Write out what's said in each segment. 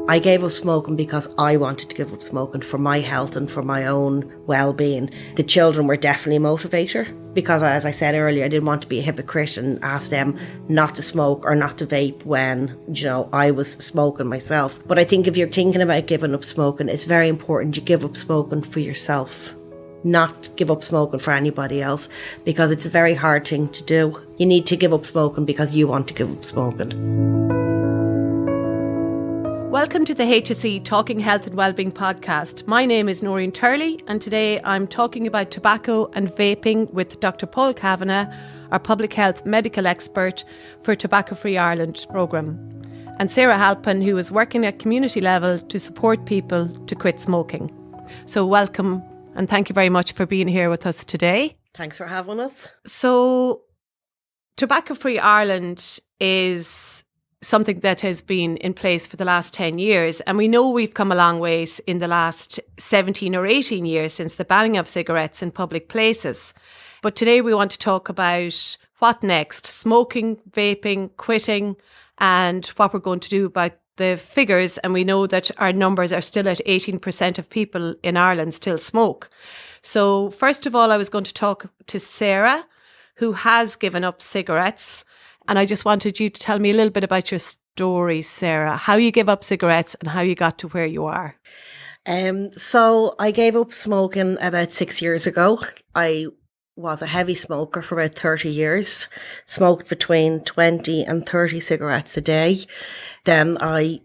I gave up smoking because I wanted to give up smoking for my health and for my own well-being. The children were definitely a motivator because, as I said earlier, I didn't want to be a hypocrite and ask them not to smoke or not to vape when, I was smoking myself. But I think if you're thinking about giving up smoking, it's very important you give up smoking for yourself, not give up smoking for anybody else, because it's a very hard thing to do. You need to give up smoking because you want to give up smoking. Welcome to the HSE Talking Health and Wellbeing podcast. My name is Noreen Turley and today I'm talking about tobacco and vaping with Dr. Paul Kavanagh, our public health medical expert for Tobacco Free Ireland programme, and Sarah Halpin, who is working at community level to support people to quit smoking. So welcome and thank you very much for being here with us today. Thanks for having us. So Tobacco Free Ireland is something that has been in place for the last 10 years. And we know we've come a long ways in the last 17 or 18 years since the banning of cigarettes in public places. But today we want to talk about what next, smoking, vaping, quitting, and what we're going to do about the figures. And we know that our numbers are still at 18% of people in Ireland still smoke. So first of all, I was going to talk to Sarah, who has given up cigarettes. And I just wanted you to tell me a little bit about your story, Sarah, how you gave up cigarettes and how you got to where you are. So I gave up smoking about 6 years ago. I was a heavy smoker for about 30 years, smoked between 20 and 30 cigarettes a day. Then I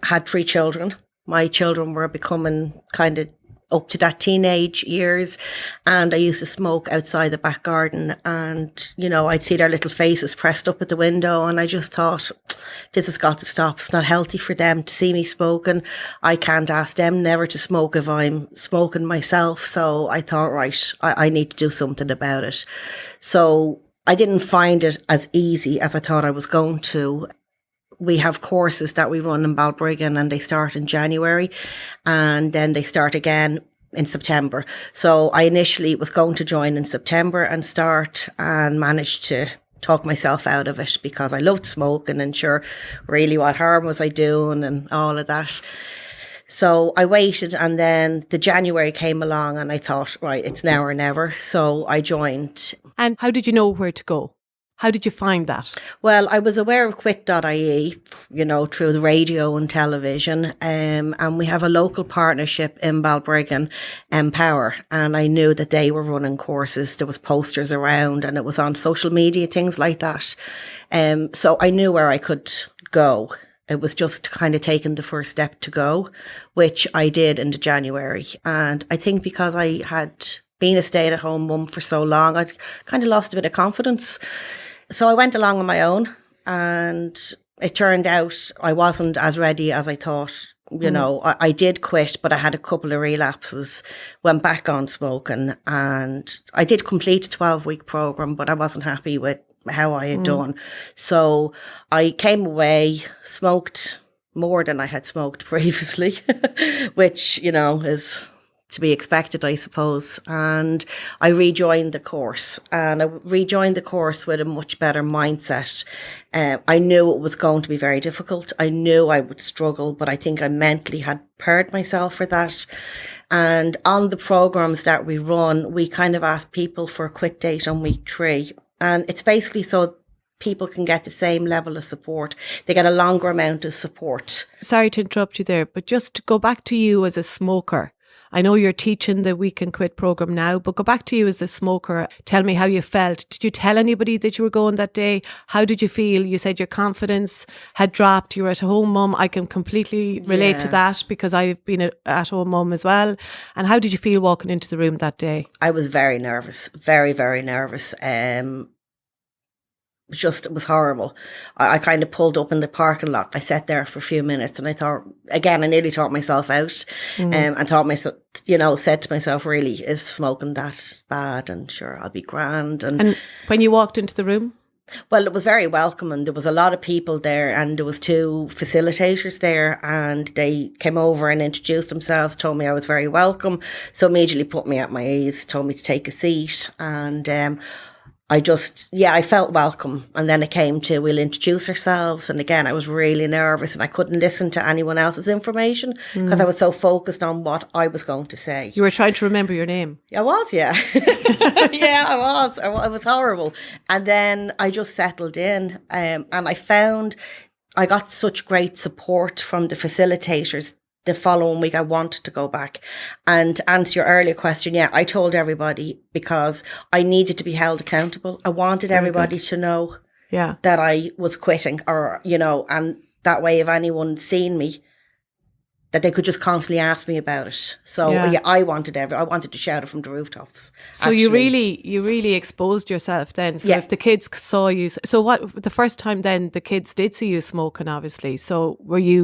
had 3 children. My children were becoming kind of up to that teenage years, and I used to smoke outside the back garden, and I'd see their little faces pressed up at the window, and I just thought, this has got to stop. It's not healthy for them to see me smoking. I can't ask them never to smoke if I'm smoking myself. So I thought, right, I need to do something about it. So I didn't find it as easy as I thought I was going to. We have courses that we run in Balbriggan and they start in January and then they start again in September. So I initially was going to join in September and start, and managed to talk myself out of it because I loved smoking and sure, really what harm was I doing and all of that. So I waited, and then the January came along and I thought, right, it's now or never. So I joined. And how did you know where to go? How did you find that? Well, I was aware of quit.ie, through the radio and television. And we have a local partnership in Balbriggan, Empower. And I knew that they were running courses. There was posters around and it was on social media, things like that. So I knew where I could go. It was just kind of taking the first step to go, which I did in the January. And I think because I had been a stay-at-home mum for so long, I'd kind of lost a bit of confidence. So I went along on my own, and it turned out I wasn't as ready as I thought. I did quit, but I had a couple of relapses, went back on smoking, and I did complete a 12-week program, but I wasn't happy with how I had done. So I came away, smoked more than I had smoked previously, which, is to be expected, I suppose. And I rejoined the course, and I rejoined the course with a much better mindset. I knew it was going to be very difficult. I knew I would struggle, but I think I mentally had prepared myself for that. And on the programs that we run, we kind of ask people for a quit date on week 3. And it's basically so people can get the same level of support. They get a longer amount of support. Sorry to interrupt you there, but just to go back to you as a smoker. I know you're teaching the We Can Quit program now, but go back to you as the smoker. Tell me how you felt. Did you tell anybody that you were going that day? How did you feel? You said your confidence had dropped. You were at home mum. I can completely relate to that because I've been an at-home mum as well. And how did you feel walking into the room that day? I was very nervous, very, very nervous. It was horrible. I kind of pulled up in the parking lot. I sat there for a few minutes and I thought, again, I nearly talked myself out and thought myself, said to myself, really, is smoking that bad? And sure, I'll be grand. And when you walked into the room? Well, it was very welcoming. There was a lot of people there and there was 2 facilitators there, and they came over and introduced themselves, told me I was very welcome. So immediately put me at my ease, told me to take a seat, and I felt welcome. And then it came to, we'll introduce ourselves. And again, I was really nervous and I couldn't listen to anyone else's information because I was so focused on what I was going to say. You were trying to remember your name. I was, yeah. Yeah, I was. It was horrible. And then I just settled in and I found I got such great support from the facilitators. The following week, I wanted to go back. And to answer your earlier question, yeah, I told everybody because I needed to be held accountable. I wanted everybody to know that I was quitting or, and that way if anyone seen me, that they could just constantly ask me about it. So I wanted to shout it from the rooftops. So actually. you really exposed yourself then. So if the kids saw you, so what, the first time then the kids did see you smoking, obviously. So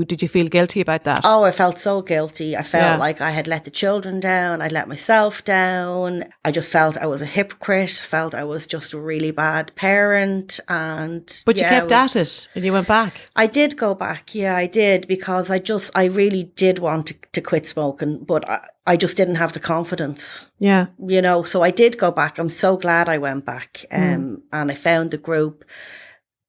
did you feel guilty about that? Oh, I felt so guilty. I felt like I had let the children down. I'd let myself down. I just felt I was a hypocrite. Felt I was just a really bad parent. But you kept at it and you went back. I did go back. Yeah, I did because I really did want to quit smoking, but I just didn't have the confidence. Yeah. So I did go back. I'm so glad I went back. And I found the group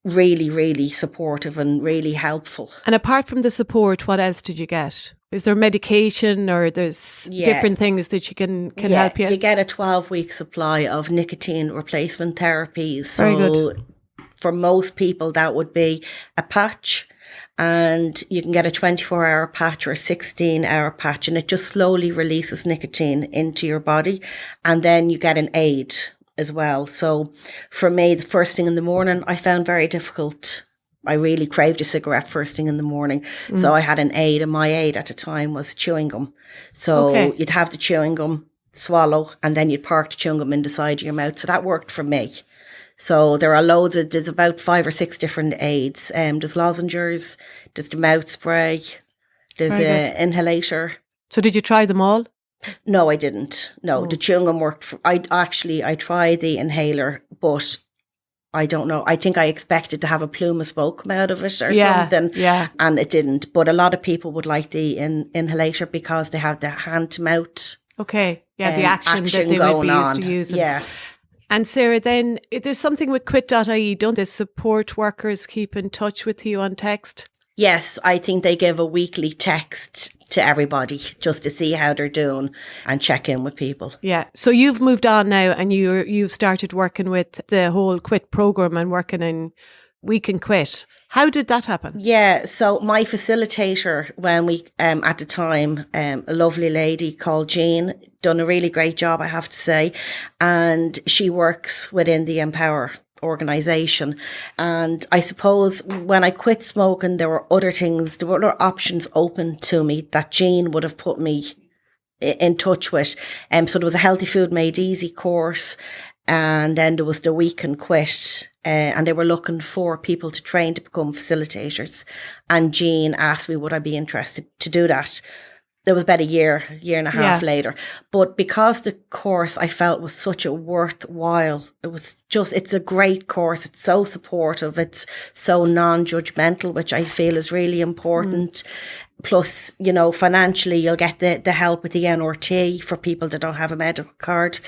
really, really supportive and really helpful. And apart from the support, what else did you get? Is there medication or there's different things that you can help you? You get a 12-week supply of nicotine replacement therapies. So very good. For most people, that would be a patch. And you can get a 24-hour patch or a 16-hour patch, and it just slowly releases nicotine into your body. And then you get an aid as well. So for me, the first thing in the morning, I found very difficult. I really craved a cigarette first thing in the morning. So I had an aid, and my aid at the time was chewing gum. So you'd have the chewing gum, swallow, and then you'd park the chewing gum in the side of your mouth. So that worked for me. So there are there's about 5 or 6 different aids. There's lozenges, there's the mouth spray, there's an inhalator. So did you try them all? No, I didn't. No, the chewing gum worked. I tried the inhaler, but I don't know. I think I expected to have a plume of smoke come out of it or something. Yeah. And it didn't. But a lot of people would like the inhalator because they have the hand to mouth. Okay. Yeah, the action that they would be used to using. Yeah. And Sarah, then there's something with quit.ie, don't the support workers keep in touch with you on text? Yes, I think they give a weekly text to everybody just to see how they're doing and check in with people. Yeah. So you've moved on now and you've started working with the whole quit program and working in We Can Quit. How did that happen? Yeah, so my facilitator, when we, at the time, a lovely lady called Jean, done a really great job, I have to say. And she works within the Empower organisation. And I suppose when I quit smoking, there were other options open to me that Jean would have put me in touch with. So there was a Healthy Food Made Easy course. And then there was the We Can Quit, and they were looking for people to train to become facilitators. And Jean asked me, would I be interested to do that? There was about a year and a half later. But because the course I felt was such a worthwhile, it's a great course. It's so supportive. It's so non-judgmental, which I feel is really important. Plus, financially, you'll get the help with the NRT for people that don't have a medical card.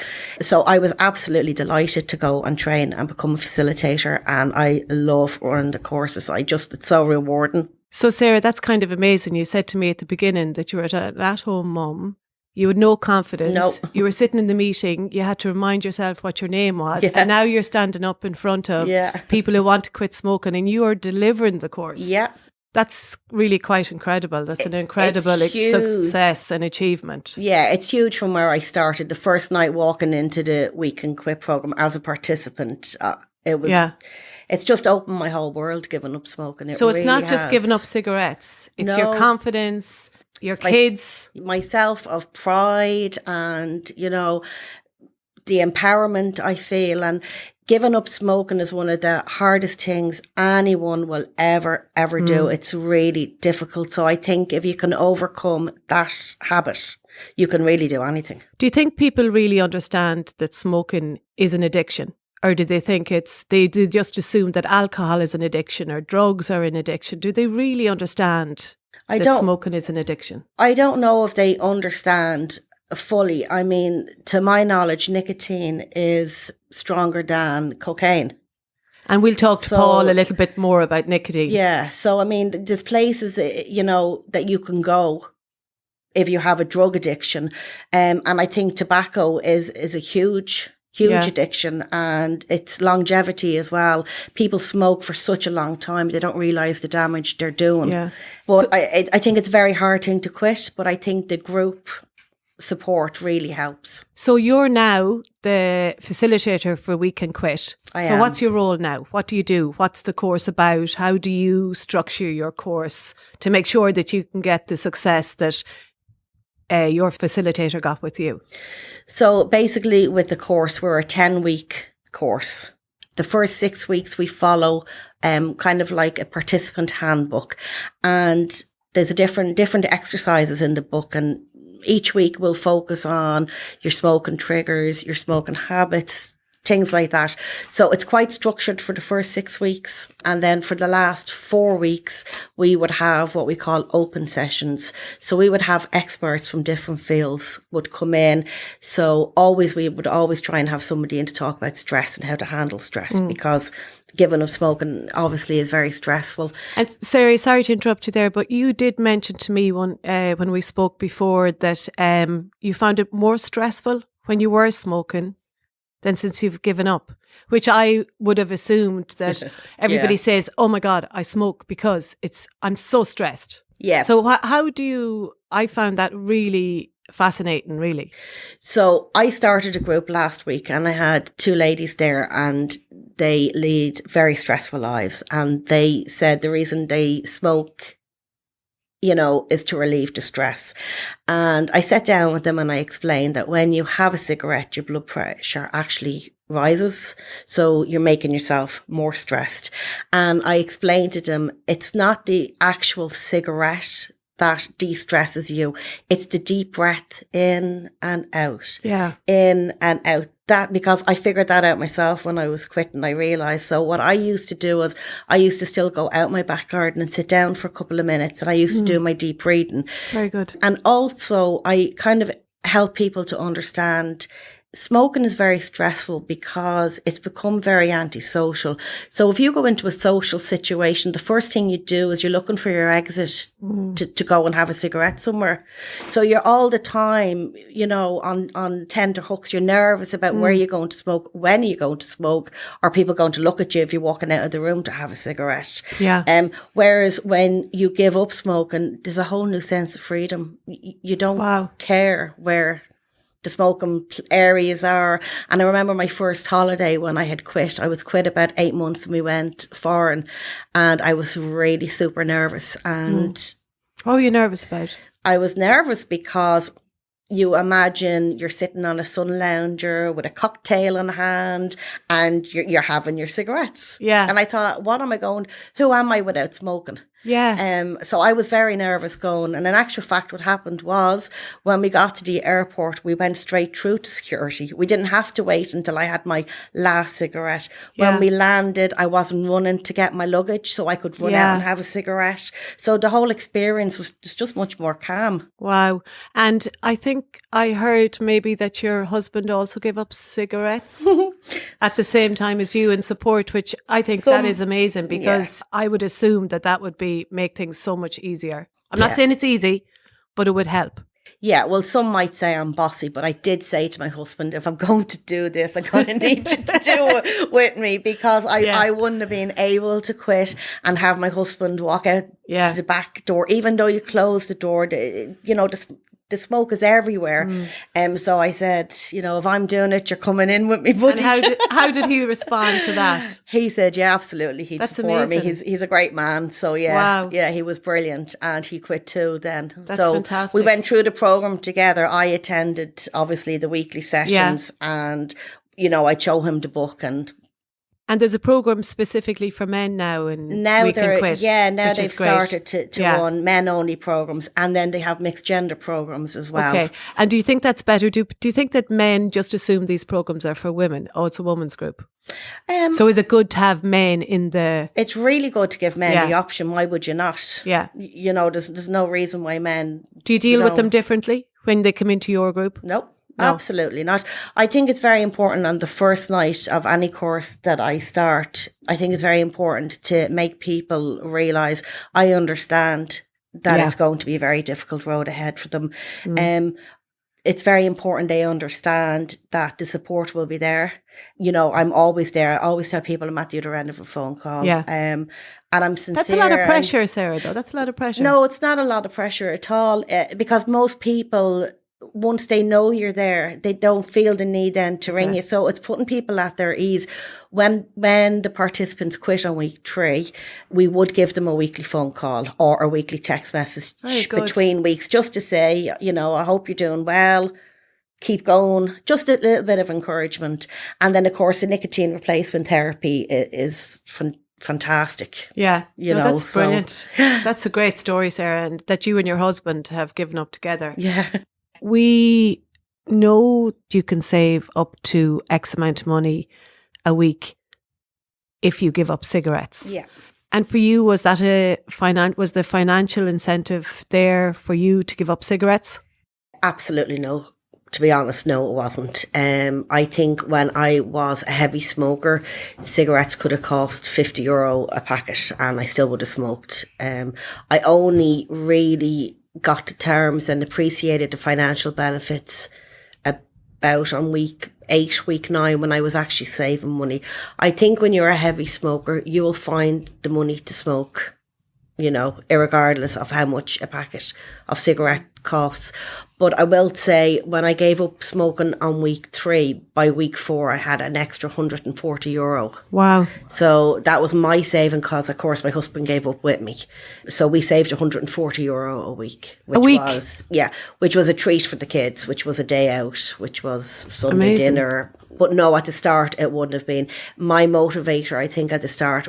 So I was absolutely delighted to go and train and become a facilitator. And I love running the courses. It's so rewarding. So Sarah, that's kind of amazing. You said to me at the beginning that you were an at-home mum. You had no confidence. No. You were sitting in the meeting. You had to remind yourself what your name was. Yeah. And now you're standing up in front of people who want to quit smoking and you are delivering the course. Yeah. That's really quite incredible. That's an incredible success and achievement. Yeah, it's huge from where I started. The first night walking into the We Can Quit program as a participant, it's just opened my whole world, giving up smoking. So it's not just giving up cigarettes. It's your confidence, your kids. Myself of pride and, the empowerment I feel. And giving up smoking is one of the hardest things anyone will ever do. It's really difficult. So I think if you can overcome that habit, you can really do anything. Do you think people really understand that smoking is an addiction? Or do they think they just assume that alcohol is an addiction or drugs are an addiction? Do they really understand that smoking is an addiction? I don't know if they understand fully. I mean, to my knowledge, nicotine is stronger than cocaine. And we'll talk to So- Paul a little bit more about nicotine. Yeah. So, I mean, there's places, you know, that you can go if you have a drug addiction. And I think tobacco is a huge Yeah. addiction, and it's longevity as well. People smoke for such a long time, they don't realise the damage they're doing. Yeah. But I think it's a very hard thing to quit, but I think the group support really helps. So you're now the facilitator for We Can Quit. I So am. what's your role now? What do you do? What's the course about? How do you structure your course to make sure that you can get the success that your facilitator got with you? So basically with the course, we're a 10-week course. The first 6 weeks we follow kind of like a participant handbook, and there's a different exercises in the book, and each week we'll focus on your smoking triggers, your smoking habits, things like that. So it's quite structured for the first 6 weeks. And then for the last 4 weeks, we would have what we call open sessions. So we would have experts from different fields would come in. So we would always try and have somebody in to talk about stress and how to handle stress, because giving up smoking obviously is very stressful. And Sarah, sorry to interrupt you there, but you did mention to me when we spoke before that you found it more stressful when you were smoking than since you've given up, which I would have assumed that everybody says, oh my God, I smoke because I'm so stressed. Yeah. So how do you, I found that really fascinating, really. So I started a group last week, and I had 2 ladies there, and they lead very stressful lives. And they said the reason they smoke, you know, is to relieve the stress. And I sat down with them and I explained that when you have a cigarette, your blood pressure actually rises. So you're making yourself more stressed. And I explained to them, it's not the actual cigarette that de-stresses you. It's the deep breath in and out. Yeah. In and out. That, because I figured that out myself when I was quitting, I realised. So what I used to do was I used to still go out my back garden and sit down for a couple of minutes, and I used to do my deep breathing. Very good. And also I kind of help people to understand smoking is very stressful because it's become very antisocial. So if you go into a social situation, the first thing you do is you're looking for your exit to go and have a cigarette somewhere. So you're all the time, you know, on tenter hooks. You're nervous about where you're going to smoke, when you're going to smoke, are people going to look at you if you're walking out of the room to have a cigarette? Yeah. Whereas when you give up smoking, there's a whole new sense of freedom. You don't care where the smoking areas are. And I remember my first holiday when I had quit. I was quit about 8 months, and we went foreign, and I was really super nervous. And what were you nervous about? I was nervous because you imagine you're sitting on a sun lounger with a cocktail in hand, and you're having your cigarettes. Yeah. And I thought, who am I without smoking? Yeah. So I was very nervous going, and in actual fact what happened was when we got to the airport, we went straight through to security. We didn't have to wait until I had my last cigarette. When we landed, I wasn't running to get my luggage, so I could run out and have a cigarette. So the whole experience was just much more calm. Wow. And I think I heard maybe that your husband also gave up cigarettes at the same time as you in support, which I think that is amazing, because I would assume that would make things so much easier. I'm not saying it's easy, but it would help. Yeah, well, some might say I'm bossy, but I did say to my husband, if I'm going to do this, I'm going to need you to do it with me, because I wouldn't have been able to quit and have my husband walk out to the back door, even though you close the door, the smoke is everywhere. So I said, you know, if I'm doing it, you're coming in with me, buddy. And how did he respond to that? He said, yeah, absolutely. He'd support me. He's a great man. So yeah, he was brilliant, and he quit too then. That's fantastic. We went through the program together. I attended obviously the weekly sessions, and you know, I'd show him the book. And there's a program specifically for men now, and We Can Quit. Yeah, now they've started to run men-only programs, and then they have mixed gender programs as well. Okay, and do you think that's better? Do you think that men just assume these programs are for women? Oh, it's a women's group. So is it good to have men in the? It's really good to give men the option. Why would you not? Yeah, you know, there's no reason why men. Do you deal with them differently when they come into your group? No, absolutely not. I think it's very important on the first night of any course that I start. I think it's very important to make people realise I understand that it's going to be a very difficult road ahead for them. It's very important they understand that the support will be there. You know, I'm always there. I always tell people I'm at the other end of a phone call. Yeah. And I'm sincere. That's a lot of pressure, Sarah, though. That's a lot of pressure. No, it's not a lot of pressure at all, because most people, once they know you're there, they don't feel the need then to ring you. So it's putting people at their ease. When the participants quit on week 3, we would give them a weekly phone call or a weekly text message between weeks, just to say, you know, I hope you're doing well, keep going, just a little bit of encouragement. And then, of course, the nicotine replacement therapy is fantastic. Yeah, you know, that's brilliant. That's a great story, Sarah, and that you and your husband have given up together. Yeah. We know you can save up to X amount of money a week if you give up cigarettes. Yeah. And for you, was that was the financial incentive there for you to give up cigarettes? Absolutely no. To be honest, no, it wasn't. I think when I was a heavy smoker, cigarettes could have cost €50 a packet and I still would have smoked. I only really got to terms and appreciated the financial benefits about on week 8, week 9, when I was actually saving money. I think when you're a heavy smoker, you will find the money to smoke, you know, irregardless of how much a packet of cigarette costs. But I will say, when I gave up smoking on week 3, by week 4, I had an extra €140. Wow. So that was my saving, because, of course, my husband gave up with me. So we saved €140 a week. Which was a treat for the kids, which was a day out, which was Sunday dinner. But no, at the start, it wouldn't have been. My motivator, I think, at the start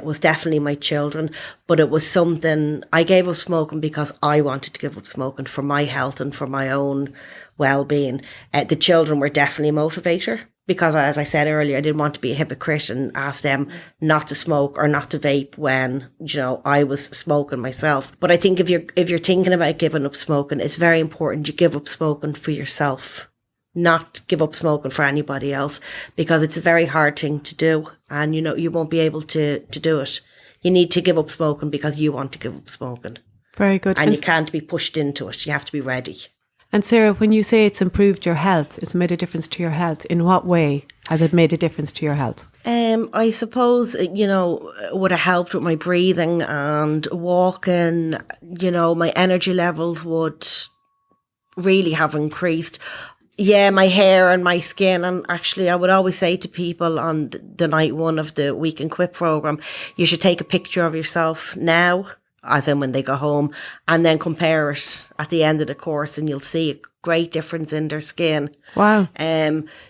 was definitely my children. But it was something, I gave up smoking because I wanted to give up smoking for my health and for my own well-being. The children were definitely a motivator, because, as I said earlier, I didn't want to be a hypocrite and ask them not to smoke or not to vape when, you know, I was smoking myself. But I think if you're thinking about giving up smoking, it's very important you give up smoking for yourself, not give up smoking for anybody else, because it's a very hard thing to do, and, you know, you won't be able to do it. You need to give up smoking because you want to give up smoking. Very good. And you can't be pushed into it. You have to be ready. And Sarah, when you say it's improved your health, it's made a difference to your health, in what way has it made a difference to your health? I suppose, you know, it would have helped with my breathing and walking. You know, my energy levels would really have increased. Yeah, my hair and my skin. And actually, I would always say to people on the night 1 of the Week and Quit program, you should take a picture of yourself now, as in when they go home, and then compare it at the end of the course, and you'll see a great difference in their skin. Wow.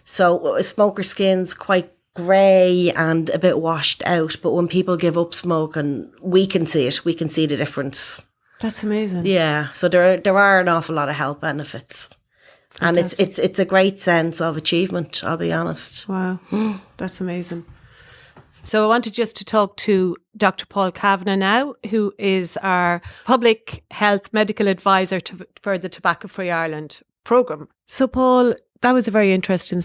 So a smoker skin's quite grey and a bit washed out, but when people give up smoking, we can see it. We can see the difference. That's amazing. Yeah. So there are an awful lot of health benefits. Fantastic. And it's a great sense of achievement, I'll be honest. Wow. That's amazing. So I wanted just to talk to Dr. Paul Kavanagh now, who is our Public Health Medical Advisor for the Tobacco Free Ireland programme. So Paul, that was a very interesting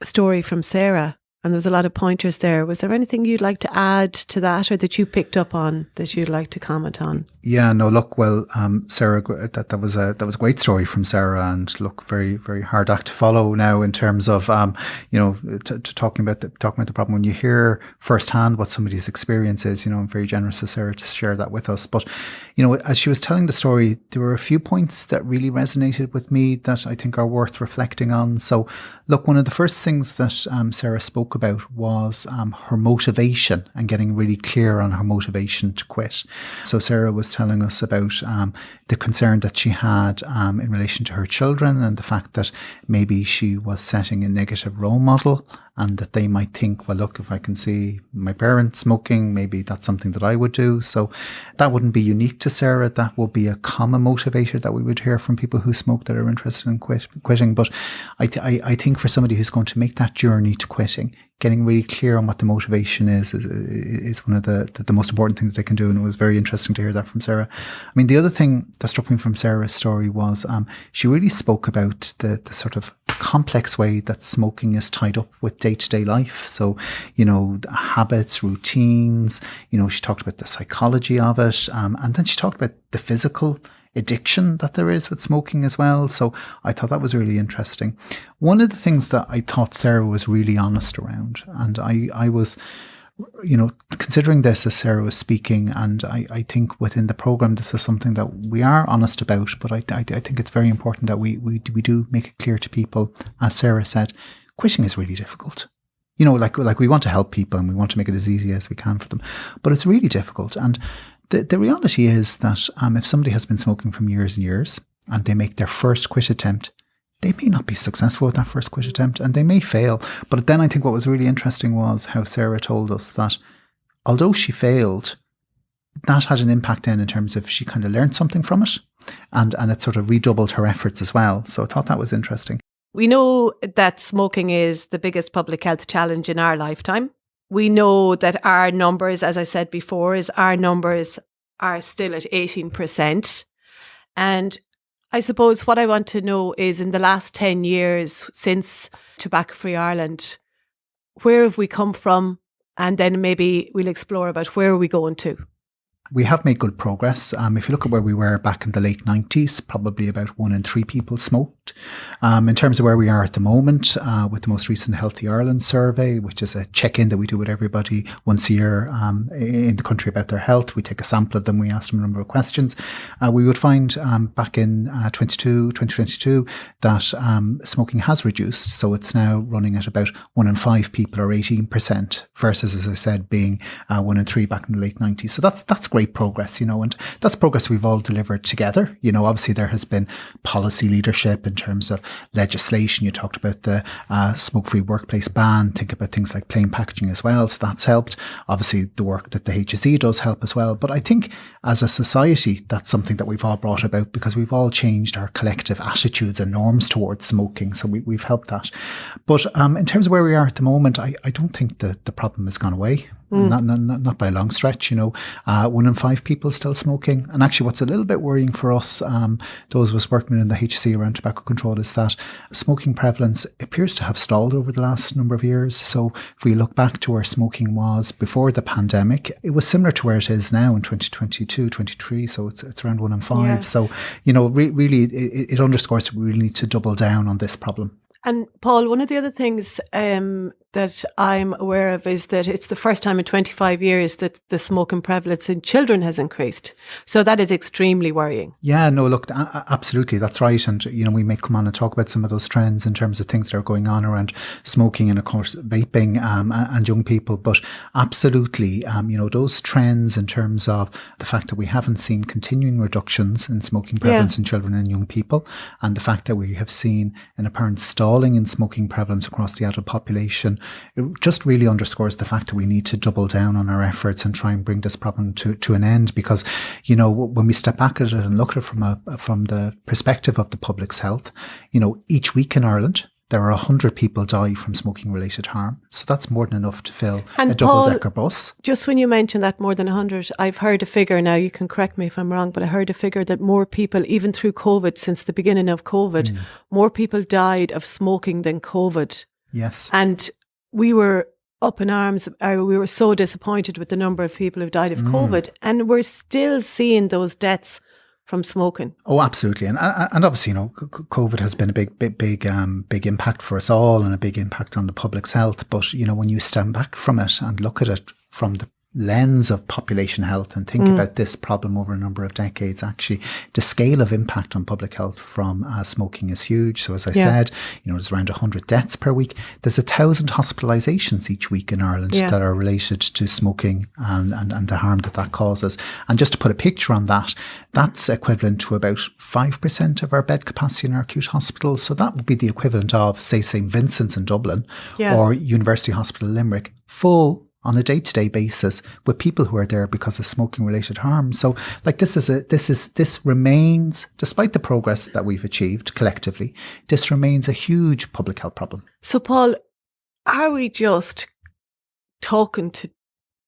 story from Sarah, and there was a lot of pointers there. Was there anything you'd like to add to that, or that you picked up on that you'd like to comment on? Yeah, no, look, well, Sarah, that was a great story from Sarah, and look, very, very hard act to follow now in terms of, you know, talking about the problem. When you hear firsthand what somebody's experience is, you know, I'm very generous of Sarah to share that with us. But, you know, as she was telling the story, there were a few points that really resonated with me that I think are worth reflecting on. So, look, one of the first things that Sarah spoke about was her motivation, and getting really clear on her motivation to quit. So Sarah was telling us about the concern that she had in relation to her children, and the fact that maybe she was setting a negative role model and that they might think, well, look, if I can see my parents smoking, maybe that's something that I would do. So that wouldn't be unique to Sarah. That will be a common motivator that we would hear from people who smoke that are interested in quitting. But I think for somebody who's going to make that journey to quitting, getting really clear on what the motivation is one of the most important things they can do. And it was very interesting to hear that from Sarah. I mean, the other thing that struck me from Sarah's story was she really spoke about the sort of complex way that smoking is tied up with day-to-day life. So, habits, routines, she talked about the psychology of it. And then she talked about the physical addiction that there is with smoking as well. So I thought that was really interesting. One of the things that I thought Sarah was really honest around, and I was, considering this as Sarah was speaking, and I think within the programme this is something that we are honest about, but I think it's very important that we do make it clear to people, as Sarah said, quitting is really difficult. Like we want to help people and we want to make it as easy as we can for them, but it's really difficult. And the reality is that if somebody has been smoking for years and years and they make their first quit attempt, they may not be successful with that first quit attempt and they may fail. But then I think what was really interesting was how Sarah told us that although she failed, that had an impact then in terms of she kind of learned something from it, and it sort of redoubled her efforts as well. So I thought that was interesting. We know that smoking is the biggest public health challenge in our lifetime. We know that our numbers, as I said before, our numbers are still at 18%. And I suppose what I want to know is, in the last 10 years since Tobacco Free Ireland, where have we come from? And then maybe we'll explore about where are we going to. We have made good progress. If you look at where we were back in the late 90s, probably about 1 in 3 people smoked. In terms of where we are at the moment, with the most recent Healthy Ireland survey, which is a check-in that we do with everybody once a year in the country about their health. We take a sample of them, we ask them a number of questions. We would find back in 2022 that smoking has reduced. So it's now running at about 1 in 5 people, or 18%, versus, as I said, being 1 in 3 back in the late 90s. So that's great progress, and that's progress we've all delivered together. Obviously there has been policy leadership in terms of legislation. You talked about the smoke-free workplace ban. Think about things like plain packaging as well. So that's helped. Obviously the work that the HSE does help as well. But I think as a society, that's something that we've all brought about because we've all changed our collective attitudes and norms towards smoking. So we've helped that. But in terms of where we are at the moment, I don't think the problem has gone away. Not by a long stretch, 1 in 5 people still smoking. And actually what's a little bit worrying for us, those of us working in the HSE around tobacco control, is that smoking prevalence appears to have stalled over the last number of years. So if we look back to where smoking was before the pandemic, it was similar to where it is now in 2022, 23. So it's around 1 in 5. Yeah. So, really it underscores that we really need to double down on this problem. And Paul, one of the other things that I'm aware of is that it's the first time in 25 years that the smoking prevalence in children has increased. So that is extremely worrying. Yeah, no, look, absolutely, that's right. And, we may come on and talk about some of those trends in terms of things that are going on around smoking and, of course, vaping and young people. But absolutely, those trends in terms of the fact that we haven't seen continuing reductions in smoking prevalence in children and young people, and the fact that we have seen an apparent stalling in smoking prevalence across the adult population, it just really underscores the fact that we need to double down on our efforts and try and bring this problem to an end. Because, when we step back at it and look at it from the perspective of the public's health, each week in Ireland, there are 100 people die from smoking-related harm. So that's more than enough to fill a double-decker bus. Just when you mentioned that more than 100, I've heard a figure, now you can correct me if I'm wrong, but I heard a figure that more people, even through COVID, since the beginning of COVID, more people died of smoking than COVID. Yes. And we were up in arms. We were so disappointed with the number of people who died of COVID, and we're still seeing those deaths from smoking. Oh, absolutely. And obviously, COVID has been a big impact for us all and a big impact on the public's health. But, when you stand back from it and look at it from the lens of population health and think about this problem over a number of decades, actually the scale of impact on public health from smoking is huge. So as I said, there's around 100 deaths per week. There's 1,000 hospitalizations each week in Ireland that are related to smoking and the harm that causes. And just to put a picture on that, that's equivalent to about 5% of our bed capacity in our acute hospitals. So that would be the equivalent of, say, St. Vincent's in Dublin or University Hospital Limerick, full on a day-to-day basis with people who are there because of smoking-related harm. So, like, this remains, despite the progress that we've achieved collectively, this remains a huge public health problem. So, Paul, are we just talking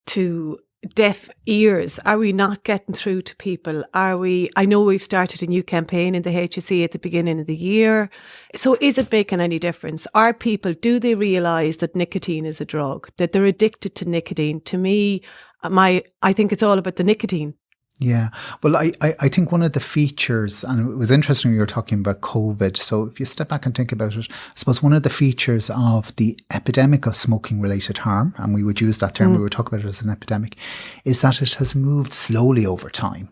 to deaf ears? Are we not getting through to people? I know we've started a new campaign in the HSE at the beginning of the year. So is it making any difference? Do they realise that nicotine is a drug, that they're addicted to nicotine? To me, I think it's all about the nicotine. Yeah. Well, I think one of the features, and it was interesting when you were talking about COVID. So if you step back and think about it, I suppose one of the features of the epidemic of smoking related harm, and we would use that term, we would talk about it as an epidemic, is that it has moved slowly over time.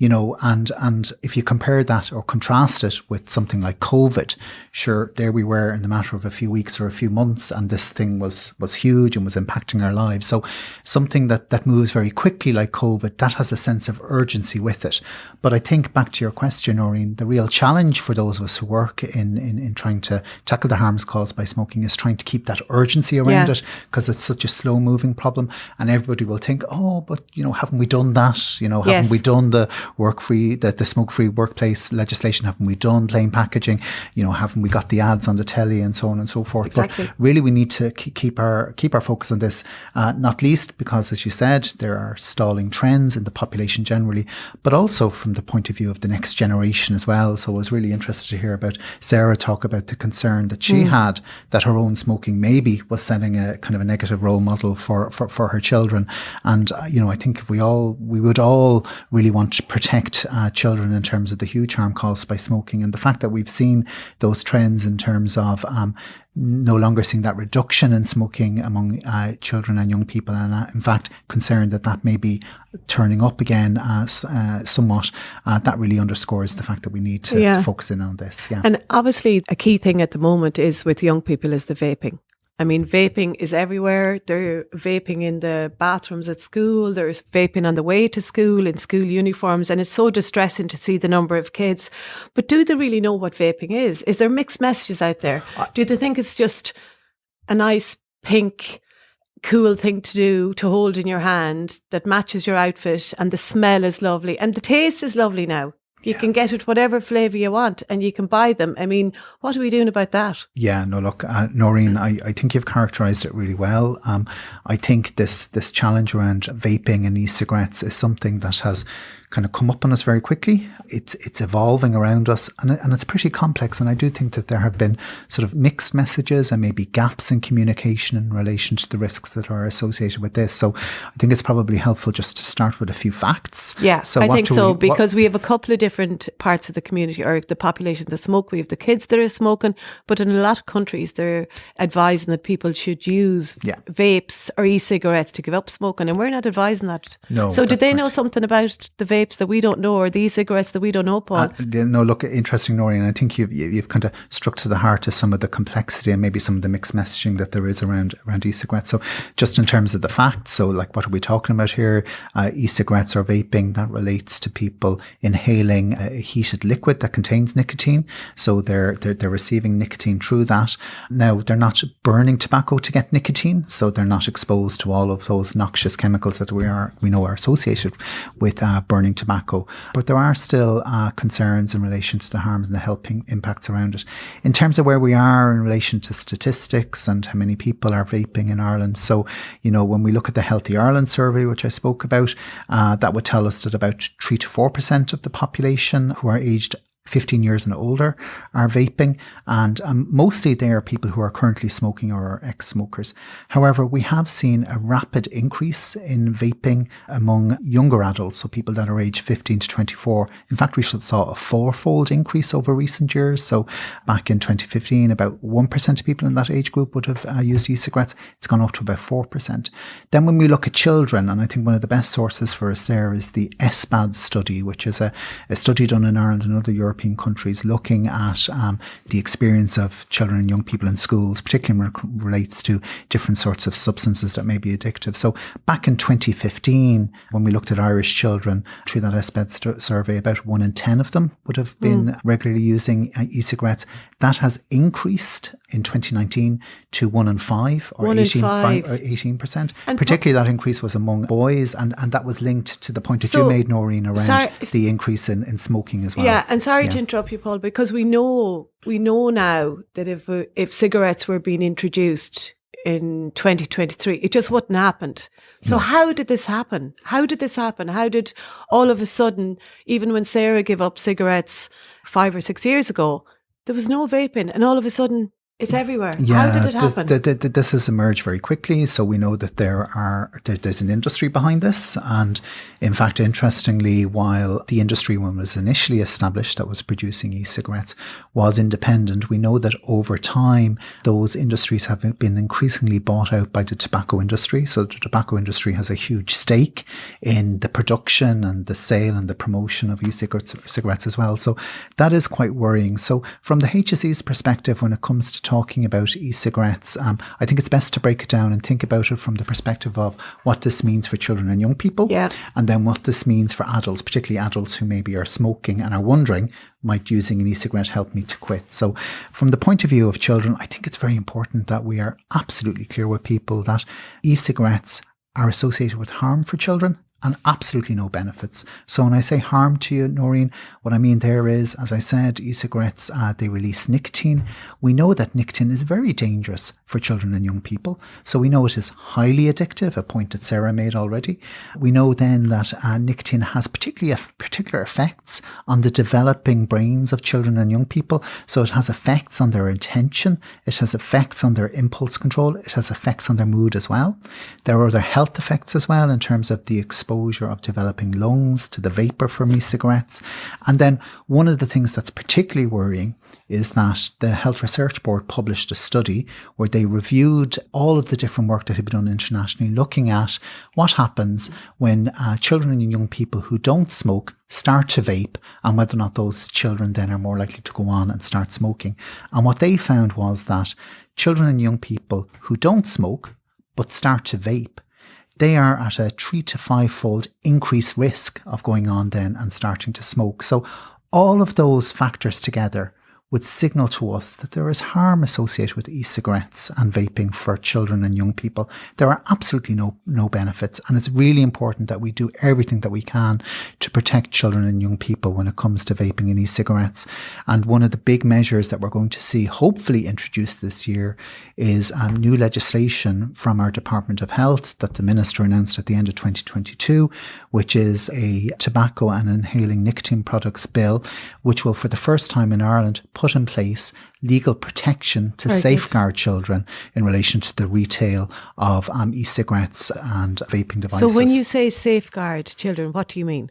And if you compare that or contrast it with something like COVID, sure, there we were in the matter of a few weeks or a few months, and this thing was huge and was impacting our lives. So something that moves very quickly like COVID, that has a sense of urgency with it. But I think, back to your question, Noreen, the real challenge for those of us who work in trying to tackle the harms caused by smoking is trying to keep that urgency around it, because it's such a slow moving problem, and everybody will think, oh, but haven't we done that? Haven't we done the the smoke-free workplace legislation? Haven't we done plain packaging? Haven't we got the ads on the telly and so on and so forth? Exactly. But really, we need to keep our focus on this, not least because, as you said, there are stalling trends in the population generally, but also from the point of view of the next generation as well. So I was really interested to hear about Sarah talk about the concern that she had that her own smoking maybe was setting a kind of a negative role model for her children. And I think we would all really want to protect children in terms of the huge harm caused by smoking, and the fact that we've seen those trends in terms of no longer seeing that reduction in smoking among children and young people, and in fact concerned that may be turning up again somewhat. That really underscores the fact that we need to focus in on this. Yeah. And obviously a key thing at the moment is with young people is the vaping. I mean, vaping is everywhere. They're vaping in the bathrooms at school. There's vaping on the way to school, in school uniforms. And it's so distressing to see the number of kids. But do they really know what vaping is? Is there mixed messages out there? Do they think it's just a nice, pink, cool thing to do, to hold in your hand, that matches your outfit, and the smell is lovely and the taste is lovely now? You can get it whatever flavour you want, and you can buy them. I mean, what are we doing about that? Yeah, no, look, Noreen, I think you've characterised it really well. I think this challenge around vaping and e-cigarettes is something that has kind of come up on us very quickly. It's evolving around us, and it's pretty complex. And I do think that there have been sort of mixed messages and maybe gaps in communication in relation to the risks that are associated with this. So I think it's probably helpful just to start with a few facts. Yeah, so I think so, because we have a couple of different parts of the community or the population that smoke. We have the kids that are smoking, but in a lot of countries they're advising that people should use vapes or e-cigarettes to give up smoking, and we're not advising that. No. So did they know something about the vapes that we don't know, or the e-cigarettes that we don't know, Paul? No, look, interesting, Noreen. I think you've kind of struck to the heart of some of the complexity and maybe some of the mixed messaging that there is around e-cigarettes. So just in terms of the facts, so like, what are we talking about here? E-cigarettes or vaping, that relates to people inhaling a heated liquid that contains nicotine. So they're receiving nicotine through that. Now, they're not burning tobacco to get nicotine, so they're not exposed to all of those noxious chemicals that we know are associated with burning tobacco. But there are still concerns in relation to the harms and the health impacts around it. In terms of where we are in relation to statistics and how many people are vaping in Ireland, so when we look at the Healthy Ireland survey, which I spoke about, that would tell us that about 3 to 4% of the population who are aged 15 years and older are vaping, and mostly they are people who are currently smoking or are ex-smokers. However, we have seen a rapid increase in vaping among younger adults, so people that are aged 15 to 24. In fact, we saw a fourfold increase over recent years. So back in 2015, about 1% of people in that age group would have used e-cigarettes. It's gone up to about 4%. Then when we look at children, and I think one of the best sources for us there is the SBAD study, which is a study done in Ireland and other European countries looking at the experience of children and young people in schools, particularly when it relates to different sorts of substances that may be addictive. So back in 2015, when we looked at Irish children through that SBED survey, about 1 in 10 of them would have been regularly using e-cigarettes. That has increased in 2019 to 1 in 5 or 18%. And particularly that increase was among boys, and that was linked to the point that you made, Noreen, around the increase in smoking as well. Yeah, and sorry to interrupt you, Paul, because we know now that if cigarettes were being introduced in 2023, it just wouldn't happen. So how did this happen? How did all of a sudden, even when Sarah gave up cigarettes 5 or 6 years ago, there was no vaping, and all of a sudden it's everywhere. Yeah, how did it happen? This has emerged very quickly. So we know that there's an industry behind this. And in fact, interestingly, while the industry, when it was initially established, that was producing e-cigarettes, was independent, we know that over time, those industries have been increasingly bought out by the tobacco industry. So the tobacco industry has a huge stake in the production and the sale and the promotion of e-cigarettes as well. So that is quite worrying. So from the HSE's perspective, when it comes to talking about e-cigarettes, I think it's best to break it down and think about it from the perspective of what this means for children and young people, and then what this means for adults, particularly adults who maybe are smoking and are wondering, might using an e-cigarette help me to quit? So from the point of view of children, I think it's very important that we are absolutely clear with people that e-cigarettes are associated with harm for children and absolutely no benefits. So when I say harm to you, Noreen, what I mean there is, as I said, e-cigarettes, they release nicotine. We know that nicotine is very dangerous for children and young people. So we know it is highly addictive, a point that Sarah made already. We know then that nicotine has particular effects on the developing brains of children and young people. So it has effects on their attention. It has effects on their impulse control. It has effects on their mood as well. There are other health effects as well in terms of the exposure of developing lungs to the vapor from e-cigarettes. And then one of the things that's particularly worrying is that the Health Research Board published a study where they reviewed all of the different work that had been done internationally, looking at what happens when children and young people who don't smoke start to vape, and whether or not those children then are more likely to go on and start smoking. And what they found was that children and young people who don't smoke but start to vape, they are at a 3 to 5-fold increased risk of going on then and starting to smoke. So all of those factors together would signal to us that there is harm associated with e-cigarettes and vaping for children and young people. There are absolutely no benefits, and it's really important that we do everything that we can to protect children and young people when it comes to vaping and e-cigarettes. And one of the big measures that we're going to see hopefully introduced this year is new legislation from our Department of Health that the Minister announced at the end of 2022, which is a tobacco and inhaling nicotine products bill, which will for the first time in Ireland put in place legal protection to safeguard children in relation to the retail of e-cigarettes and vaping devices. So when you say safeguard children, what do you mean?